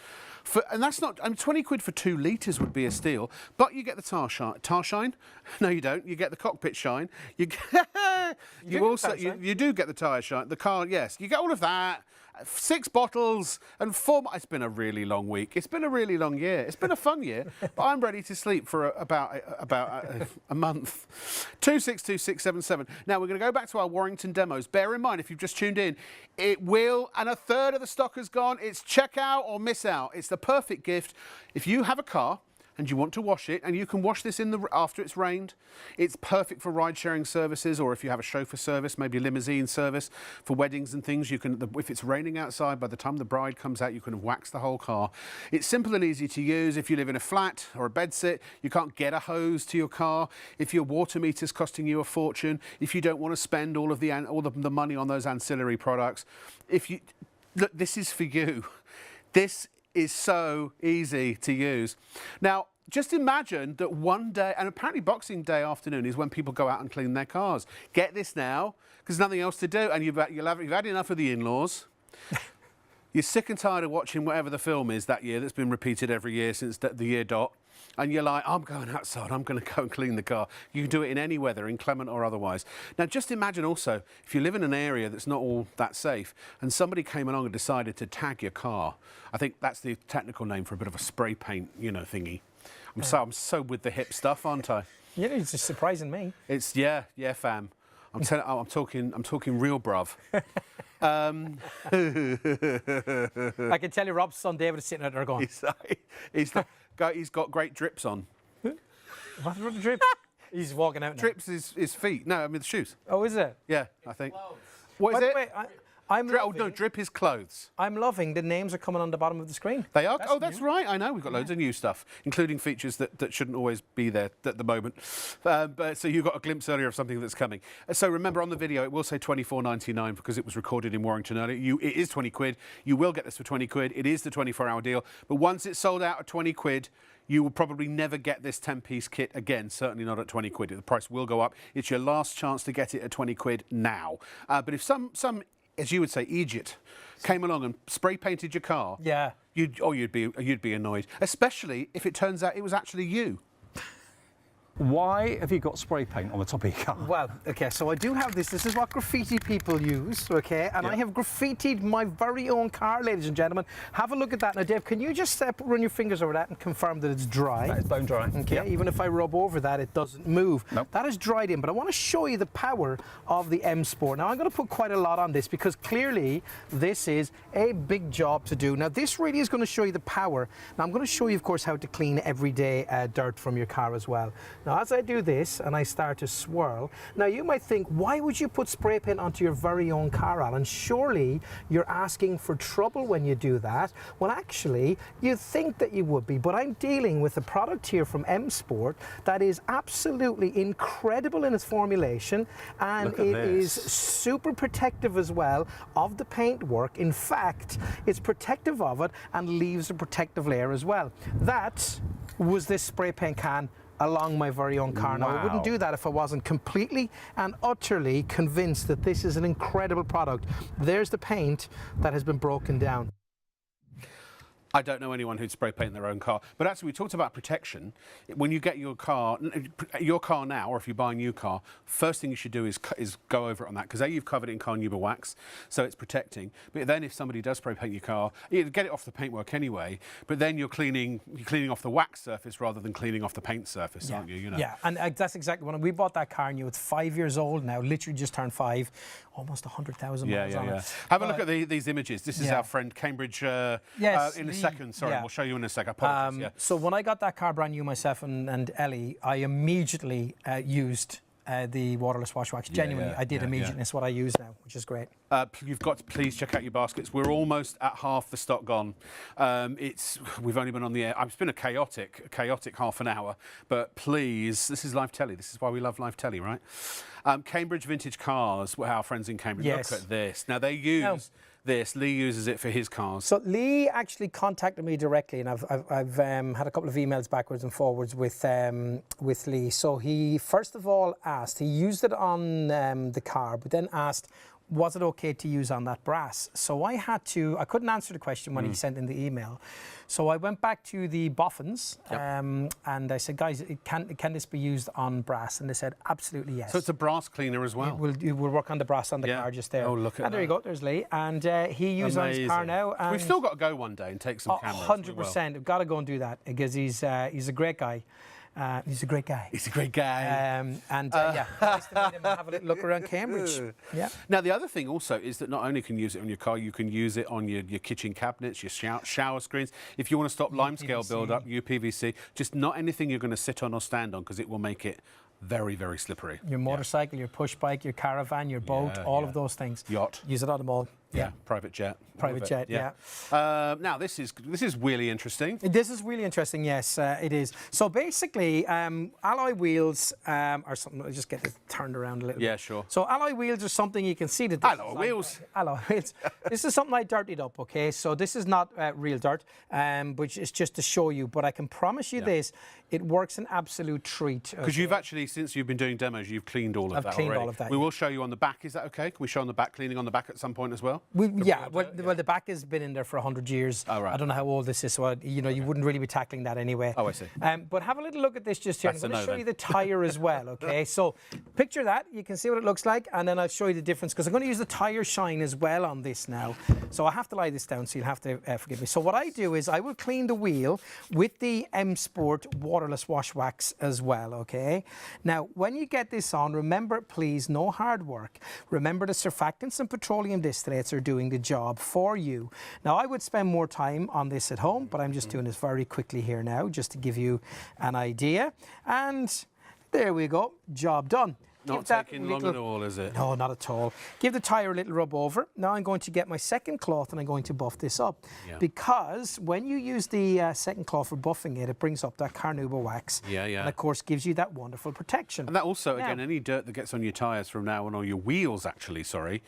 And that's not, I mean, 20 quid for 2 litres would be a steal, but you get the tar shine. No, you don't. You get the cockpit shine. You do get the tyre shine. The car, yes. You get all of that. 6 bottles and 4. It's been a really long week. It's been a really long year. It's been a fun year, but I'm ready to sleep for about a month. 262677. Now we're going to go back to our Warrington demos. Bear in mind, if you've just tuned in, it will, and a third of the stock has gone. It's check out or miss out. It's the perfect gift. If you have a car and you want to wash it, and you can wash this after it's rained. It's perfect for ride-sharing services, or if you have a chauffeur service, maybe a limousine service for weddings and things. You can, if it's raining outside, by the time the bride comes out, you can wax the whole car. It's simple and easy to use. If you live in a flat or a bedsit, you can't get a hose to your car. If your water meter's costing you a fortune, if you don't want to spend all the money on those ancillary products, look, this is for you. This is so easy to use. Now, just imagine that one day, and apparently Boxing Day afternoon is when people go out and clean their cars. Get this now, because there's nothing else to do, and you've had enough of the in-laws. You're sick and tired of watching whatever the film is that year that's been repeated every year since the year dot. And you're like, I'm going outside, I'm going to go and clean the car. You can do it in any weather, inclement or otherwise. Now, just imagine also, if you live in an area that's not all that safe, and somebody came along and decided to tag your car. I think that's the technical name for a bit of a spray paint, thingy. I'm so with the hip stuff, aren't I? Yeah, it's just surprising me. It's, yeah, fam. I'm talking real bruv. I can tell you Rob's son David is sitting out there going... He's got great drips on. What's the drip? He's walking out now. Drips his feet. No, I mean the shoes. Oh, is it? Yeah, I think. What is it? Wait, drip his clothes. I'm loving the names are coming on the bottom of the screen. They are? That's right. I know. We've got loads of new stuff, including features that shouldn't always be there at the moment. But so you got a glimpse earlier of something that's coming. So remember, on the video, it will say £24.99 because it was recorded in Warrington earlier. It is 20 quid. You will get this for 20 quid. It is the 24-hour deal. But once it's sold out at 20 quid, you will probably never get this 10-piece kit again, certainly not at 20 quid. The price will go up. It's your last chance to get it at 20 quid now. But if some as you would say, Egypt, came along and spray painted your car, yeah, you'd be annoyed, especially if it turns out it was actually you. Why have you got spray paint on the top of your car? Well, okay, so I do have this. This is what graffiti people use, okay? And I have graffitied my very own car, ladies and gentlemen. Have a look at that. Now, Dave, can you just run your fingers over that and confirm that it's dry? That is bone dry. Okay, yep. Even if I rub over that, it doesn't move. Nope. That is dried in, but I want to show you the power of the M Sport. Now, I'm going to put quite a lot on this because clearly this is a big job to do. Now, this really is going to show you the power. Now, I'm going to show you, of course, how to clean everyday dirt from your car as well. Now, as I do this and I start to swirl, now you might think, why would you put spray paint onto your very own car, Alan? Surely you're asking for trouble when you do that. Well, actually, you'd think that you would be, but I'm dealing with a product here from M Sport that is absolutely incredible in its formulation, and it is super protective as well of the paintwork. In fact, it's protective of it and leaves a protective layer as well. That was this spray paint can along my very own car. Now, I wouldn't do that if I wasn't completely and utterly convinced that this is an incredible product. There's the paint that has been broken down. I don't know anyone who'd spray paint their own car. But actually, we talked about protection. When you get your car now, or if you buy a new car, first thing you should do is go over it on that. Because A, you've covered it in carnauba wax, so it's protecting. But then if somebody does spray paint your car, you get it off the paintwork anyway, but then you're cleaning off the wax surface rather than cleaning off the paint surface, aren't you? Yeah, and that's exactly when we bought that car new. It's 5 years old now, literally just turned 5, almost 100,000 miles on it. Have a look at these images. This is our friend Cambridge yes, in a second. Sorry, we'll show you in a second. Apologies, So when I got that car brand new, myself and Ellie, I immediately used the waterless wash wax. Genuinely, I did immediately. It's what I use now, which is great. You've got to please check out your baskets. We're almost at half the stock gone. We've only been on the air. It's been a chaotic half an hour. But please, this is live telly. This is why we love live telly, right? Cambridge Vintage Cars. Our friends in Cambridge. Yes. Look at this. Now they use this. Lee uses it for his cars. So Lee actually contacted me directly, and I've had a couple of emails backwards and forwards with Lee. So he first of all asked, he used it on the car, but then asked, was it okay to use on that brass? So I couldn't answer the question when he sent in the email. So I went back to the boffins and I said, guys, can this be used on brass? And they said, absolutely yes. So it's a brass cleaner as well? It will work on the brass on the car just there. Oh, look at that. And there you go, there's Lee. And he used on his car now. And we've still got to go one day and take some cameras. 100%. We've got to go and do that because he's a great guy. He's a great guy. He's a great guy. Nice to meet him and have a little look around Cambridge. Yeah. Now, the other thing also is that not only can you use it on your car, you can use it on your kitchen cabinets, your shower screens. If you want to stop limescale build-up, UPVC, just not anything you're going to sit on or stand on because it will make it very, very slippery. Your motorcycle, your push bike, your caravan, your boat, all of those things. Yacht. Use it on them all. Yeah, private jet. Private jet, yeah. Now, this is really interesting. This is really interesting, yes, it is. So basically, alloy wheels are something, I'll just get this turned around a little bit. Yeah, sure. So alloy wheels are something you can see that alloy wheels. Alloy wheels. This is something I dirtied up, okay? So this is not real dirt, which is just to show you, but I can promise you this, it works an absolute treat. Because you've actually, since you've been doing demos, you've cleaned all of that already. I've cleaned all of that. We will show you on the back, is that okay? Can we show on the back, cleaning on the back at some point as well? Well, the back has been in there for 100 years. Oh, right. I don't know how old this is, so you wouldn't really be tackling that anyway. Oh, I see. But have a little look at this just here. I'm going to show you the tyre as well, okay? So picture that. You can see what it looks like, and then I'll show you the difference, because I'm going to use the tyre shine as well on this now. So I have to lie this down, so you'll have to forgive me. So what I do is I will clean the wheel with the M Sport waterless wash wax as well, okay? Now, when you get this on, remember, please, no hard work. Remember, the surfactants and petroleum distillates are doing the job for you. Now, I would spend more time on this at home, but I'm just doing this very quickly here now, just to give you an idea. And there we go, job done. Not taking long at all, is it? No, not at all. Give the tyre a little rub over. Now I'm going to get my second cloth and I'm going to buff this up. Yeah. Because when you use the second cloth for buffing it, it brings up that carnauba wax. Yeah, yeah. And of course gives you that wonderful protection. And that also, again, any dirt that gets on your tyres from now on, or your wheels actually, is going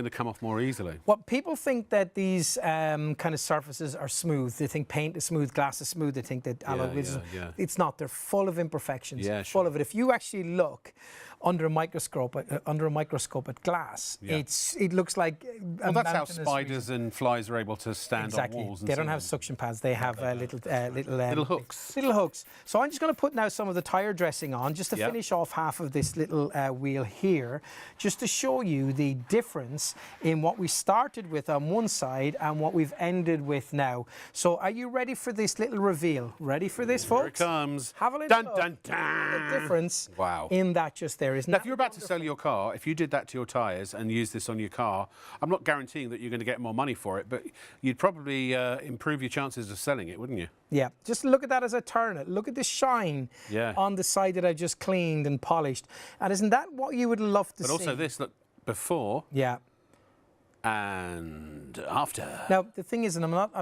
to come off more easily. Well, people think that these kind of surfaces are smooth. They think paint is smooth, glass is smooth. They think that alloy wheels is... It's not. They're full of imperfections. Yeah, full of it. If you actually look under a microscope at glass, it looks like well, that's how spiders and flies are able to stand on walls. And they don't have suction pads. They have little hooks. Little hooks. So I'm just going to put now some of the tyre dressing on, just to finish off half of this little wheel here, just to show you the difference in what we started with on one side and what we've ended with now. So are you ready for this little reveal? Ready for this, folks? Here it comes. Have a little look. The difference in that just there. Now, if you're about to sell your car, if you did that to your tyres and used this on your car, I'm not guaranteeing that you're going to get more money for it, but you'd probably improve your chances of selling it, wouldn't you? Yeah, just look at that as I turn it. Look at the shine on the side that I just cleaned and polished. And isn't that what you would love to see? But also this, look, before. Yeah. And after. Now, the thing is, and I'm not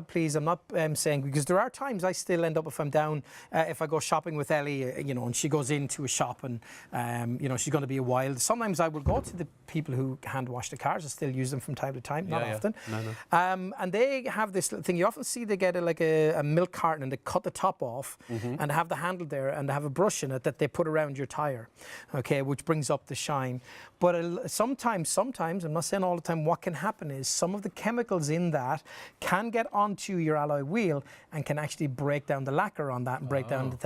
saying, because there are times I still end up, if I'm down, if I go shopping with Ellie, and she goes into a shop and, she's going to be a while. Sometimes I will go to the people who hand wash the cars. I still use them from time to time, not often. No. And they have this little thing. You often see they get a milk carton and they cut the top off and have the handle there and they have a brush in it that they put around your tyre, okay, which brings up the shine. But sometimes, I'm not saying all the time, what can happen is some of the chemicals in that can get onto your alloy wheel and can actually break down the lacquer on that and break down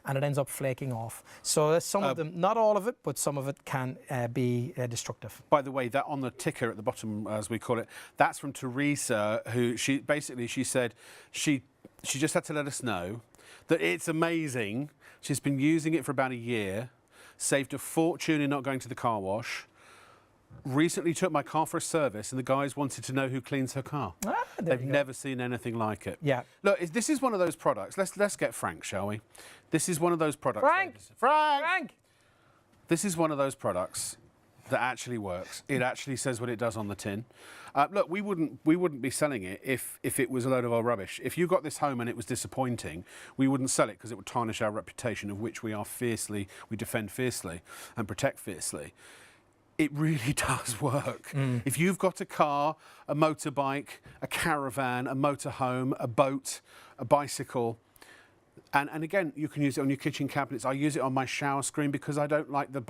and it ends up flaking off. So some of them, not all of it, but some of it can be destructive. By the way, that on the ticker at the bottom, as we call it, that's from Teresa, who she said she just had to let us know that it's amazing. She's been using it for about a year. Saved a fortune in not going to the car wash. Recently took my car for a service and the guys wanted to know who cleans her car. They've never seen anything like it. Yeah. Look, this is one of those products. Let's get frank, shall we? This is one of those products. Frank! This is one of those products that actually works. It actually says what it does on the tin. Look, we wouldn't be selling it if it was a load of old rubbish. If you got this home and it was disappointing, we wouldn't sell it because it would tarnish our reputation, of which we defend fiercely and protect fiercely. It really does work. If you've got a car, a motorbike, a caravan, a motorhome, a boat, a bicycle, And again, you can use it on your kitchen cabinets. I use it on my shower screen because I don't like I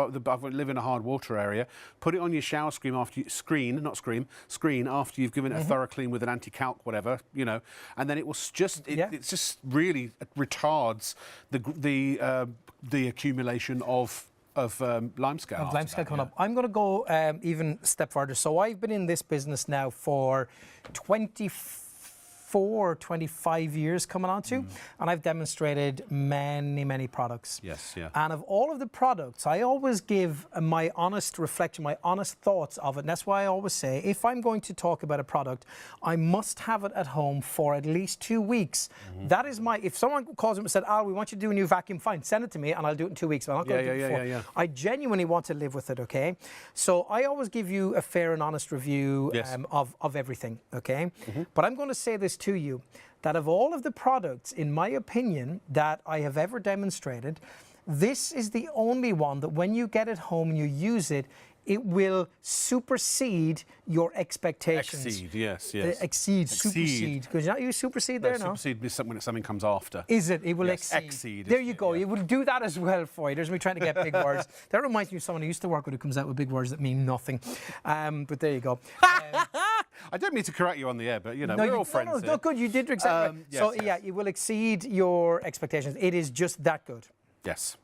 live in a hard water area. Put it on your shower screen after screen after you've given it a thorough clean with an anti-calc, whatever, you know, and then it will it's just really retards the accumulation of limescale. Limescale coming up. I'm going to go even a step further. So I've been in this business now for 25 years coming on to, and I've demonstrated many products. Yes, yeah. And of all of the products, I always give my honest reflection, my honest thoughts of it. And that's why I always say, if I'm going to talk about a product, I must have it at home for at least 2 weeks. That is if someone calls me and said, "Al, we want you to do a new vacuum," fine, send it to me and I'll do it in 2 weeks. I'm not going to do it before. I genuinely want to live with it, okay? So I always give you a fair and honest review of everything, okay? But I'm going to say this to you, that of all of the products, in my opinion, that I have ever demonstrated, this is the only one that when you get it home and you use it, it will supersede your expectations. Exceed, yes. Supersede. Because you not use supersede there, no? Supersede is when something comes after. Is it? It will exceed. Exceed. There you go. It will do that as well for you. There's me trying to get big words. That reminds me of someone who used to work with who comes out with big words that mean nothing. But there you go. I don't mean to correct you on the air, but you know, we're all friends. No, good. You did exactly right. Yeah, it will exceed your expectations. It is just that good. Yes.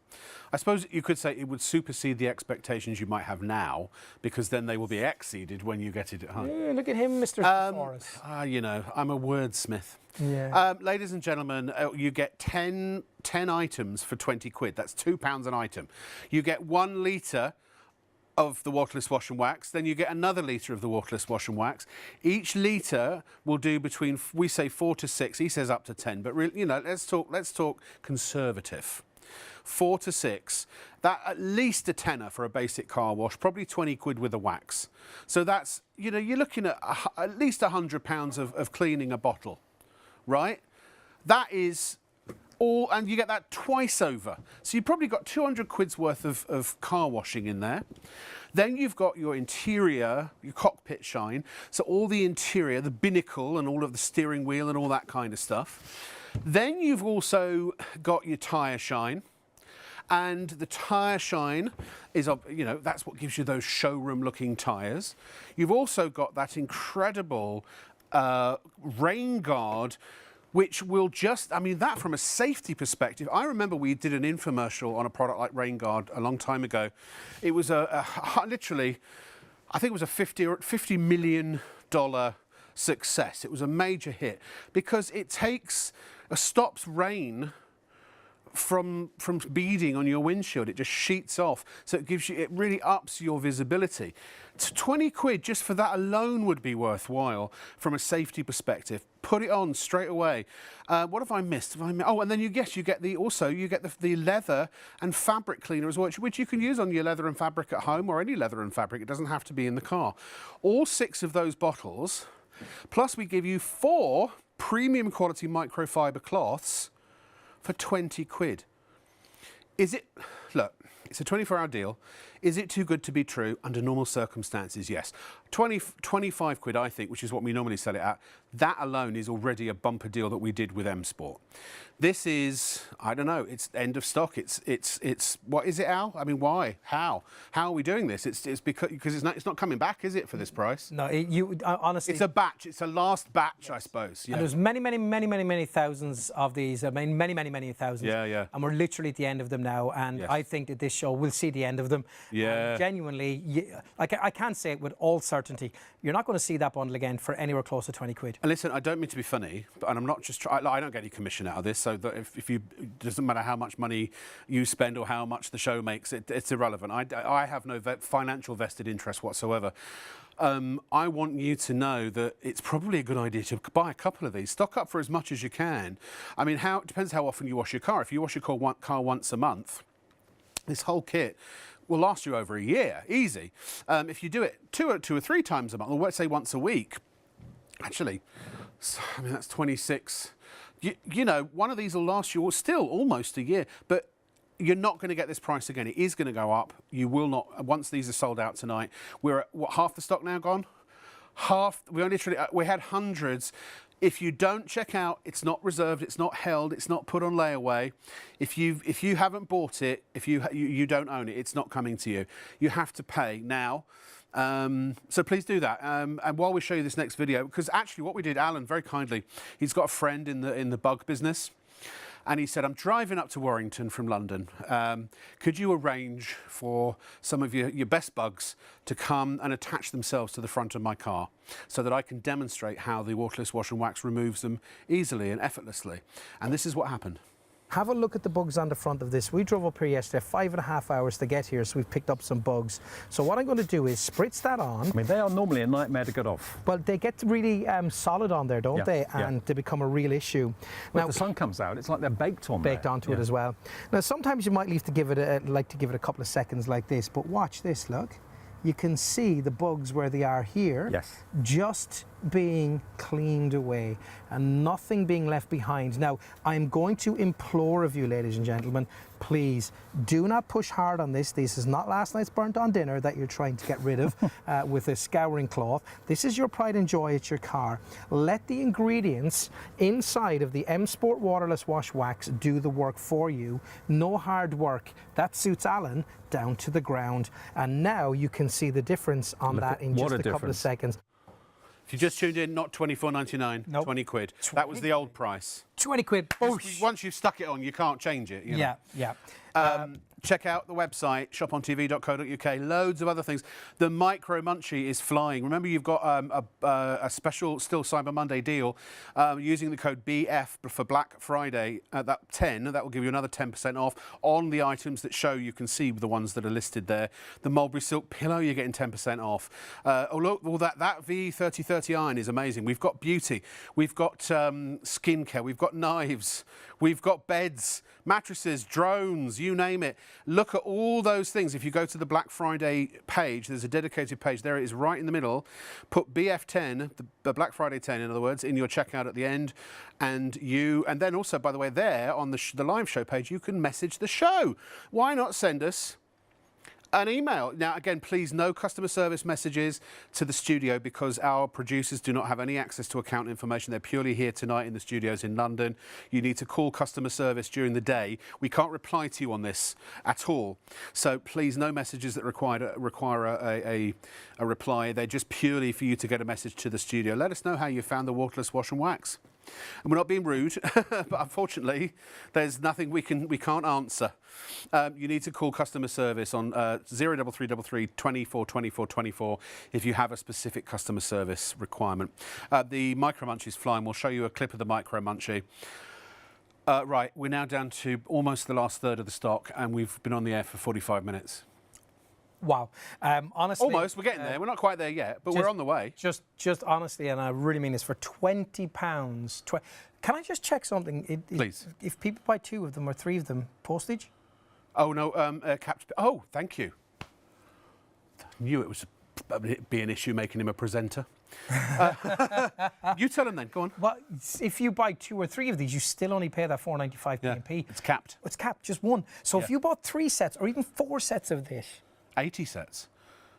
I suppose you could say it would supersede the expectations you might have now, because then they will be exceeded when you get it at home. Yeah, look at him, Mr. Thesaurus. You know, I'm a wordsmith. Yeah. Ladies and gentlemen, you get 10 items for 20 quid. That's £2 an item. You get 1 litre of the waterless wash and wax, then you get another litre of the waterless wash and wax. Each litre will do between, we say 4 to 6, he says up to 10, but really, you know, let's talk conservative. 4 to 6, that at least a tenner for a basic car wash, probably 20 quid with a wax. So that's, you know, you're looking at at least £100 of cleaning a bottle, right? That is all, and you get that twice over. So you've probably got 200 quid's worth of car washing in there. Then you've got your interior, your cockpit shine. So all the interior, the binnacle and all of the steering wheel and all that kind of stuff. Then you've also got your tyre shine. And the tyre shine is, you know, that's what gives you those showroom-looking tyres. You've also got that incredible rain guard, which will just, I mean, that from a safety perspective, I remember we did an infomercial on a product like Rain Guard a long time ago. It was literally, I think it was a $50 million success. It was a major hit because it stops rain from beading on your windshield. It just sheets off, so it really ups your visibility. 20 quid just for that alone would be worthwhile from a safety perspective. Put it on straight away. What have I missed? Oh, and then you get the leather and fabric cleaner as well, which you can use on your leather and fabric at home or any leather and fabric. It doesn't have to be in the car. All 6 of those bottles, plus we give you 4 premium quality microfiber cloths for 20 quid. Look, it's a 24-hour deal. Is it too good to be true? Under normal circumstances, yes. 25 quid, I think, which is what we normally sell it at. That alone is already a bumper deal that we did with M Sport. This is, I don't know, it's end of stock. It's what is it, Al? I mean, why? How are we doing this? It's because it's not coming back, is it, for this price? No, honestly, it's a batch. It's a last batch, I suppose. Yeah. And there's many thousands of these. I mean, many thousands. Yeah. And we're literally at the end of them now. And yes. I think that this show will see the end of them. Yeah. Genuinely, I can't say it with all certainty. You're not going to see that bundle again for anywhere close to 20 quid. And listen, I don't mean to be funny, and I'm not just I don't get any commission out of this, so that if it doesn't matter how much money you spend or how much the show makes, it's irrelevant. I have no financial vested interest whatsoever. I want you to know that it's probably a good idea to buy a couple of these. Stock up for as much as you can. I mean, it depends how often you wash your car. If you wash your car once a month, this whole kit will last you over a year, easy. If you do it two or 3 times a month, or let's say once a week, actually, I mean, that's 26. You know, one of these will last you still almost a year, but you're not going to get this price again. It is going to go up. You will not, once these are sold out tonight. We're at, half the stock now gone? Half, we had hundreds. If you don't check out, it's not reserved, it's not held, it's not put on layaway. If you haven't bought it, if you don't own it, it's not coming to you. You have to pay now. So please do that. And while we show you this next video, because actually what we did, Alan, very kindly, he's got a friend in the bug business. And he said, I'm driving up to Warrington from London. Could you arrange for some of your best bugs to come and attach themselves to the front of my car so that I can demonstrate how the waterless wash and wax removes them easily and effortlessly? And this is what happened. Have a look at the bugs on the front of this. We drove up here yesterday, 5.5 hours to get here, so we've picked up some bugs. So what I'm going to do is spritz that on. I mean, they are normally a nightmare to get off. Well, they get really solid on there, don't they? And they become a real issue. When the sun comes out, it's like they're baked on baked there. onto it as well. Now, sometimes you might leave to give it a couple of seconds like this, but watch this, look. You can see the bugs where they are here. Yes. Just being cleaned away and nothing being left behind. Now, I'm going to implore of you, ladies and gentlemen, please do not push hard on this. This is not last night's burnt on dinner that you're trying to get rid of with a scouring cloth. This is your pride and joy at your car. Let the ingredients inside of the M Sport Waterless Wash Wax do the work for you. No hard work. That suits Alan down to the ground. And now you can see the difference on that in just a couple of seconds. If you just tuned in, not £24.99, Nope. 20 quid. That was the old price. 20 quid. Boosh. Once you've stuck it on, you can't change it. You know? Yeah. Check out the website, ShopOnTV.co.uk. Loads of other things. The Micro Munchie is flying. Remember, you've got a special still Cyber Monday deal using the code BF for Black Friday at that 10. That will give you another 10% off on the items that show. You can see the ones that are listed there. The Mulberry Silk Pillow, you're getting 10% off. Oh, look, well, that V3030 iron is amazing. We've got beauty. We've got skincare. We've got knives. We've got beds, mattresses, drones, you name it. Look at all those things. If you go to the Black Friday page, there's a dedicated page. There it is right in the middle. Put BF10, the Black Friday 10, in other words, in your checkout at the end. And then also, by the way, there on the live show page, you can message the show. Why not send us an email? Now, again, please, no customer service messages to the studio because our producers do not have any access to account information. They're purely here tonight in the studios in London. You need to call customer service during the day. We can't reply to you on this at all. So please, no messages that require a reply. They're just purely for you to get a message to the studio. Let us know how you found the waterless wash and wax. And we're not being rude, but unfortunately, there's nothing we can't answer. You need to call customer service on 03333 24 24 24 if you have a specific customer service requirement. The Micro Munchie is flying. We'll show you a clip of the Micro Munchie. Right, we're now down to almost the last third of the stock, and we've been on the air for 45 minutes. Wow. Honestly, almost. We're getting there. We're not quite there yet, but we're on the way. Just honestly, and I really mean this, for £20. Can I just check something? Please. If people buy 2 of them or 3 of them, postage? Oh no, capped. Oh, thank you. Knew it was be an issue making him a presenter. You tell him then. Go on. Well, if you buy 2 or 3 of these, you still only pay that £4.95 P&P. It's capped. It's capped, just 1. So if you bought 3 sets or even 4 sets of this, 80 sets.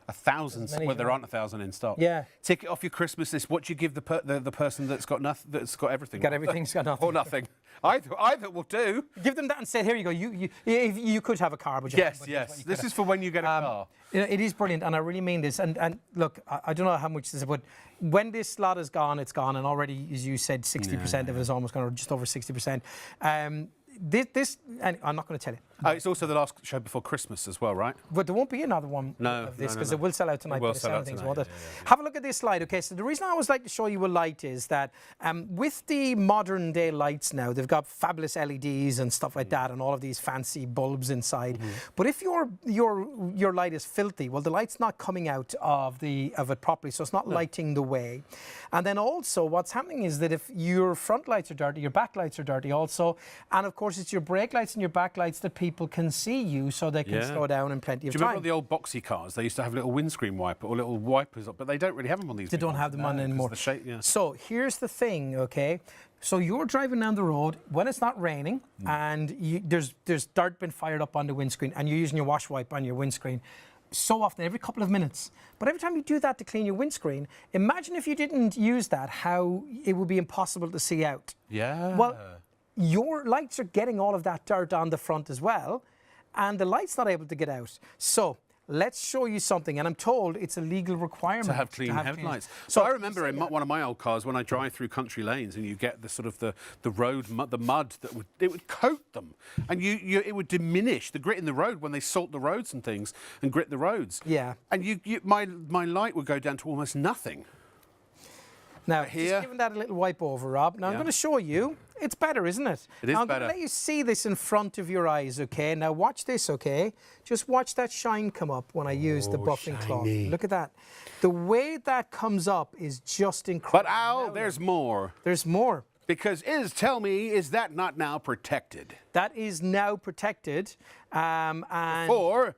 1,000. Well, there aren't 1,000 in stock. Yeah. Take it off your Christmas list. What do you give the person that's got nothing, that's got everything? Got everything's got nothing. Or nothing. Either will do. Give them that and say, here you go. You could have a car, but yes. This is for when you get a car. It is brilliant, and I really mean this. And look, I don't know how much this is, but when this lot is gone, it's gone, and already, as you said, 60% of it is almost gone, or just over 60%. This, and I'm not going to tell you. It's also the last show before Christmas as well, right? But there won't be another one of this because it will sell out tonight. It will sell out tonight. Yeah. Have a look at this slide. Okay, so the reason I always like to show you a light is that with the modern day lights now, they've got fabulous LEDs and stuff like that, and all of these fancy bulbs inside. But if your light is filthy, well, the light's not coming out of it properly, so it's not lighting the way. And then also, what's happening is that if your front lights are dirty, your back lights are dirty also, and of course, it's your brake lights and your back lights that people can see you, so they can slow down in plenty of time. Do you remember the old boxy cars? They used to have little windscreen wiper or little wipers up, but they don't really have them on these. They don't have them on anymore. So here's the thing, okay? So you're driving down the road when it's not raining, and there's dirt been fired up on the windscreen, and you're using your wash wipe on your windscreen. so often, every couple of minutes. But every time you do that to clean your windscreen, imagine if you didn't use that, how it would be impossible to see out. Yeah. Well, your lights are getting all of that dirt on the front as well, and the light's not able to get out. So let's show you something, and I'm told it's a legal requirement to have clean headlights. So I remember in one of my old cars when I drive through country lanes and you get the sort of the road mud, the mud that would coat them, and it would diminish the grit in the road when they salt the roads and things and grit the roads. Yeah. And my light would go down to almost nothing. Now, here, just giving that a little wipe over, Rob. Now, I'm going to show you. It's better, isn't it? It is now, I'm better. going to let you see this in front of your eyes, OK? Now, watch this, OK? Just watch that shine come up when I use the buffing cloth. Look at that. The way that comes up is just incredible. But, Al, there's more. There's more. Because tell me, is that not now protected? That is now protected. And Before,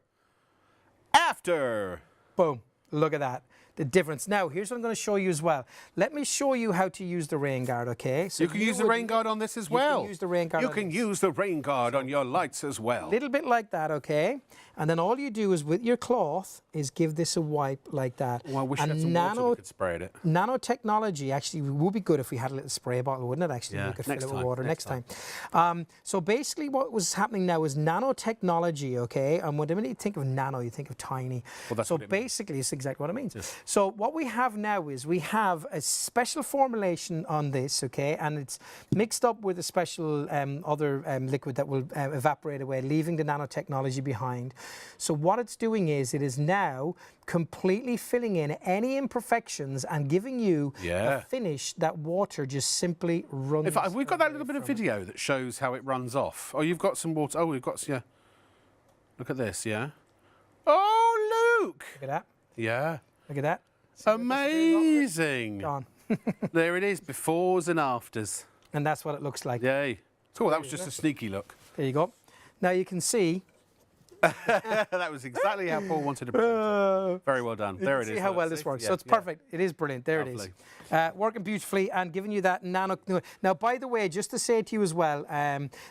after. Boom. Look at that. The difference. Now, here's what I'm going to show you as well. Let me show you how to use the rain guard, okay? So you can use the rain guard on this as well. You can use the rain guard. You can use the rain guard on your lights as well. A little bit like that, okay? And then all you do is with your cloth is give this a wipe like that. Well, I wish I had some water we could spray it. Nanotechnology actually would be good if we had a little spray bottle, wouldn't it? Actually, yeah. we could fill it with water next time. So basically, what was happening now is nanotechnology, okay? And when you think of nano, you think of tiny. Well, that's so what it basically, it's exactly what it means. Yes. So what we have now is we have a special formulation on this, okay? And it's mixed up with a special other liquid that will evaporate away, leaving the nanotechnology behind. So what it's doing is it is now completely filling in any imperfections and giving you a finish that water just simply runs. In fact, we've got that little bit of video that shows how it runs off. Oh, you've got some water. Oh, we've got, yeah. Look at this, yeah. Oh, Luke! Look at that. Yeah. Look at that. Amazing. Gone. There it is, befores and afters. And that's what it looks like. Yay. Oh, that was just a sneaky look. There you go. Now you can see. That was exactly how Paul wanted to present it. Very well done. There it is. See how well this works. So it's perfect. It is brilliant. There it is. Working beautifully and giving you that nano. Now, by the way, just to say to you as well,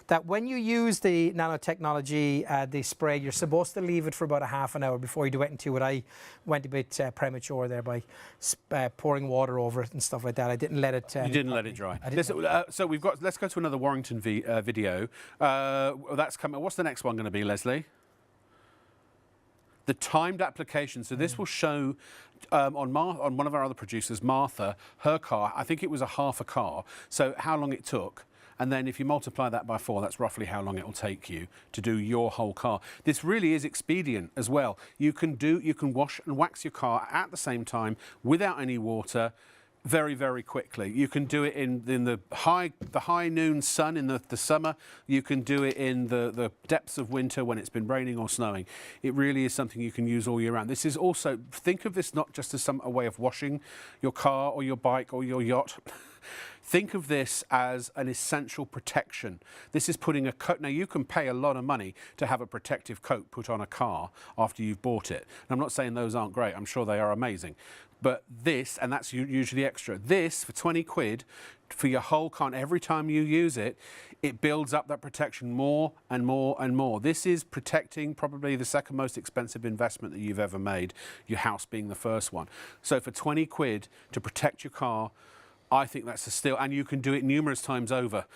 that when you use the nanotechnology, the spray, you're supposed to leave it for about a half an hour before you do it into it. I went a bit premature there by pouring water over it and stuff like that. I didn't let it. You didn't let it dry. So we've got. Let's go to another Warrington video. That's coming. What's the next one going to be, Leslie? The timed application. So this will show on one of our other producers, Martha, her car. I think it was half a car. So how long it took. And then if you multiply that by 4, that's roughly how long it will take you to do your whole car. This really is expedient as well. You can wash and wax your car at the same time without any water. Very, very quickly. You can do it in the high noon sun in the summer. You can do it in the depths of winter when it's been raining or snowing. It really is something you can use all year round. This is also, think of this not just as a way of washing your car or your bike or your yacht. Think of this as an essential protection. This is putting a coat. Now, you can pay a lot of money to have a protective coat put on a car after you've bought it. And I'm not saying those aren't great. I'm sure they are amazing. But this, and that's usually extra, this for 20 quid for your whole car, and every time you use it, it builds up that protection more and more and more. This is protecting probably the second most expensive investment that you've ever made, your house being the first one. So for 20 quid to protect your car, I think that's a steal, and you can do it numerous times over.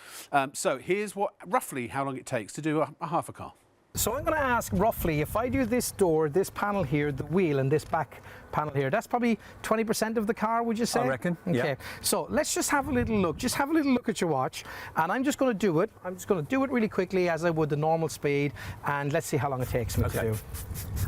So here's roughly how long it takes to do a half a car. So I'm going to ask roughly, if I do this door, this panel here, the wheel, and this back panel here, that's probably 20% of the car, would you say? I reckon, okay. yeah. So let's just have a little look. Just have a little look at your watch, and I'm just going to do it. I'm just going to do it really quickly as I would the normal speed, and let's see how long it takes me to do.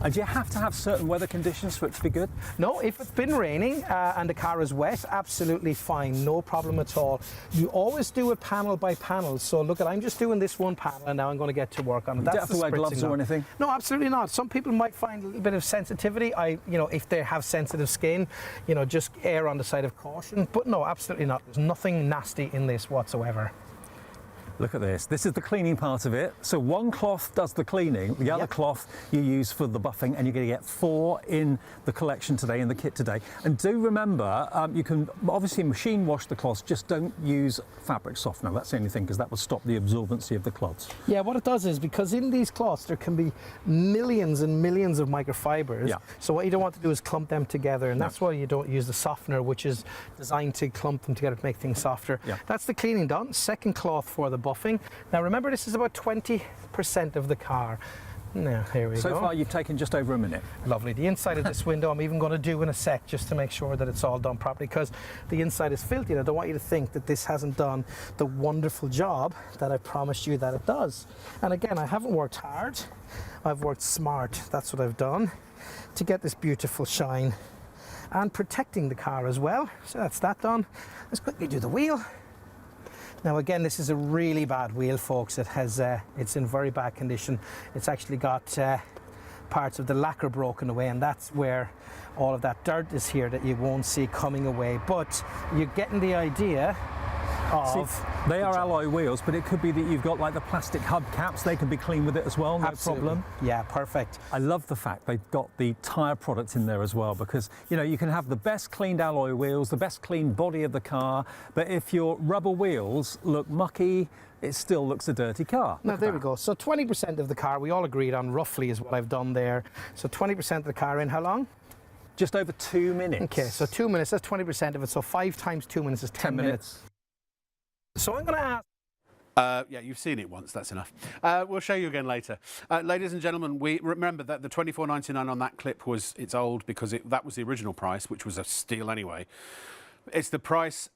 And do you have to have certain weather conditions for it to be good? No, if it's been raining and the car is wet, absolutely fine, no problem at all. You always do it panel by panel. So look, I'm just doing this one panel, and now I'm going to get to work on it. You don't have to wear gloves or anything? No, absolutely not. Some people might find a little bit of sensitivity. If they have sensitive skin, just err on the side of caution. But no, absolutely not. There's nothing nasty in this whatsoever. Look at this. This is the cleaning part of it. So one cloth does the cleaning, the other cloth you use for the buffing, and you're going to get 4 in the collection today, in the kit today. And do remember, you can obviously machine wash the cloths, just don't use fabric softener. That's the only thing, because that will stop the absorbency of the cloths. Yeah, what it does is, because in these cloths there can be millions and millions of microfibers, so what you don't want to do is clump them together, and that's why you don't use the softener, which is designed to clump them together to make things softer. That's the cleaning done. Second cloth for the buffing. Now remember, this is about 20% of the car. Now, here we go. So far, you've taken just over a minute. Lovely. The inside of this window, I'm even going to do in a sec, just to make sure that it's all done properly, because the inside is filthy, and I don't want you to think that this hasn't done the wonderful job that I promised you that it does. And again, I haven't worked hard. I've worked smart. That's what I've done to get this beautiful shine, and protecting the car as well. So that's that done. Let's quickly do the wheel. Now again, this is a really bad wheel, folks. It has, it's in very bad condition. It's actually got parts of the lacquer broken away, and that's where all of that dirt is here that you won't see coming away. But you're getting the idea of... See, they are alloy wheels, but it could be that you've got like the plastic hub caps. They can be clean with it as well, no problem. Yeah, perfect. I love the fact they've got the tyre product in there as well, because, you know, you can have the best cleaned alloy wheels, the best clean body of the car, but if your rubber wheels look mucky, it still looks a dirty car. Now, there we go. So 20% of the car, we all agreed on roughly, is what I've done there. So 20% of the car in how long? Just over 2 minutes. Okay, so 2 minutes, that's 20% of it. So 5 times 2 minutes is 10 minutes. So I'm going to ask... yeah, you've seen it once, that's enough. We'll show you again later. Ladies and gentlemen, we remember that the $24.99 on that clip it's old, because that was the original price, which was a steal anyway. It's the price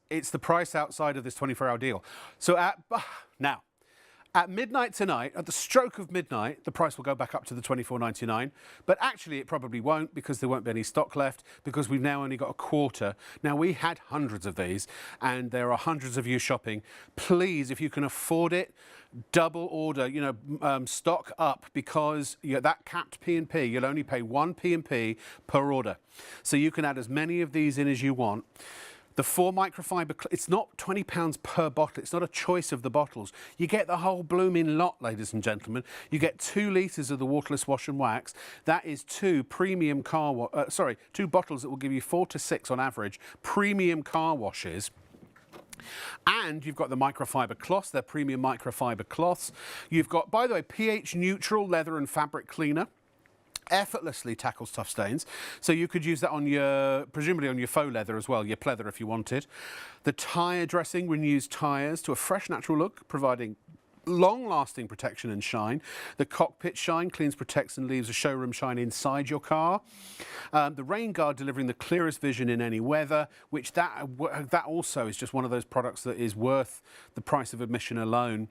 outside of this 24-hour deal. So now, at midnight tonight, at the stroke of midnight, the price will go back up to the $24.99. But actually, it probably won't, because there won't be any stock left, because we've now only got a quarter. Now, we had hundreds of these, and there are hundreds of you shopping. Please, if you can afford it, double order, you know, stock up, because that capped P&P, you'll only pay 1 P&P per order. So you can add as many of these in as you want. The 4 microfiber, it's not £20 per bottle. It's not a choice of the bottles. You get the whole blooming lot, ladies and gentlemen. You get 2 litres of the waterless wash and wax. That is 2 premium 2 bottles that will give you 4 to 6 on average premium car washes. And you've got the microfiber cloths. They're premium microfiber cloths. You've got, by the way, pH neutral leather and fabric cleaner. Effortlessly tackles tough stains, so you could use that on presumably on your faux leather as well, your pleather if you wanted. The tyre dressing renews tyres to a fresh, natural look, providing long-lasting protection and shine. The cockpit shine cleans, protects and leaves a showroom shine inside your car. The rain guard delivering the clearest vision in any weather, which that also is just one of those products that is worth the price of admission alone.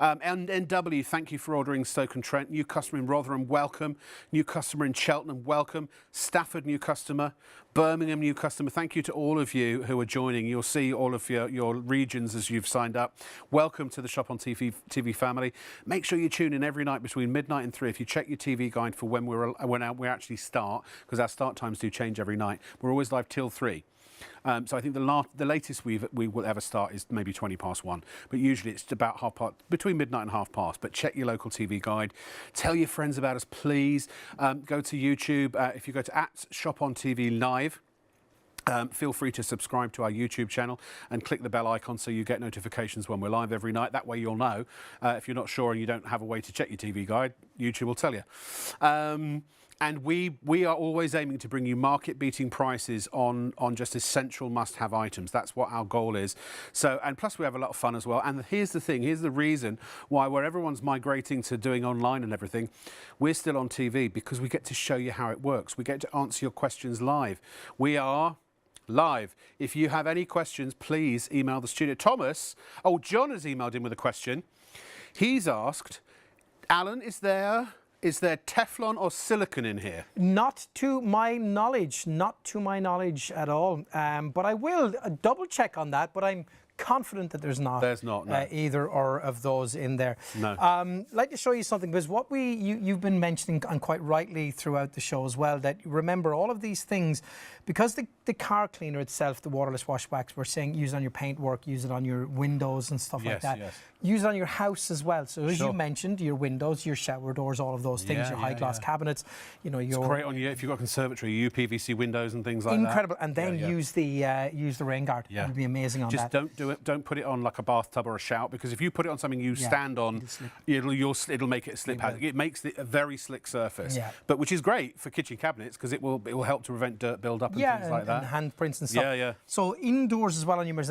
And NW, thank you for ordering Stoke-on-Trent. New customer in Rotherham, welcome. New customer in Cheltenham, welcome. Stafford, new customer. Birmingham, new customer. Thank you to all of you who are joining. You'll see all of your regions as you've signed up. Welcome to the Shop on TV family. Make sure you tune in every night between midnight and 3. If you check your TV guide for when we actually start, because our start times do change every night. We're always live till 3. So I think the latest we will ever start is maybe 1:20. But usually it's about between midnight and 1:30. But check your local TV guide. Tell your friends about us, please. Go to YouTube. If you go to @ShopOnTV Live, feel free to subscribe to our YouTube channel and click the bell icon so you get notifications when we're live every night. That way you'll know. If you're not sure and you don't have a way to check your TV guide, YouTube will tell you. And we are always aiming to bring you market-beating prices on just essential must-have items. That's what our goal is. So, and plus we have a lot of fun as well. And here's the thing, here's the reason why, where everyone's migrating to doing online and everything, we're still on TV, because we get to show you how it works. We get to answer your questions live. We are live. If you have any questions, please email the studio. John has emailed in with a question. He's asked, Alan, is there Teflon or silicone in here? Not to my knowledge at all. But I will double check on that, but I'm confident that there's not. There's not, no. Either or of those in there. No. I'd like to show you something, because what you've been mentioning, and quite rightly throughout the show as well, that remember all of these things because the car cleaner itself, the waterless wash wax, we're saying use it on your paintwork, use it on your windows and stuff like that. Use it on your house as well. So as you mentioned, your windows, your shower doors, all of those things, your high glass cabinets, you know, your... It's great on you if you've got conservatory, UPVC windows and things like that. Incredible. And then use the rain guard. It would be amazing on that. Just don't put it on like a bathtub or a shout, because if you put it on something you stand on, it'll make it a slip hazard. It makes it a very slick surface, but which is great for kitchen cabinets because it will help to prevent dirt build up and things like that. And handprints and stuff. Yeah. So indoors as well on your mirrors.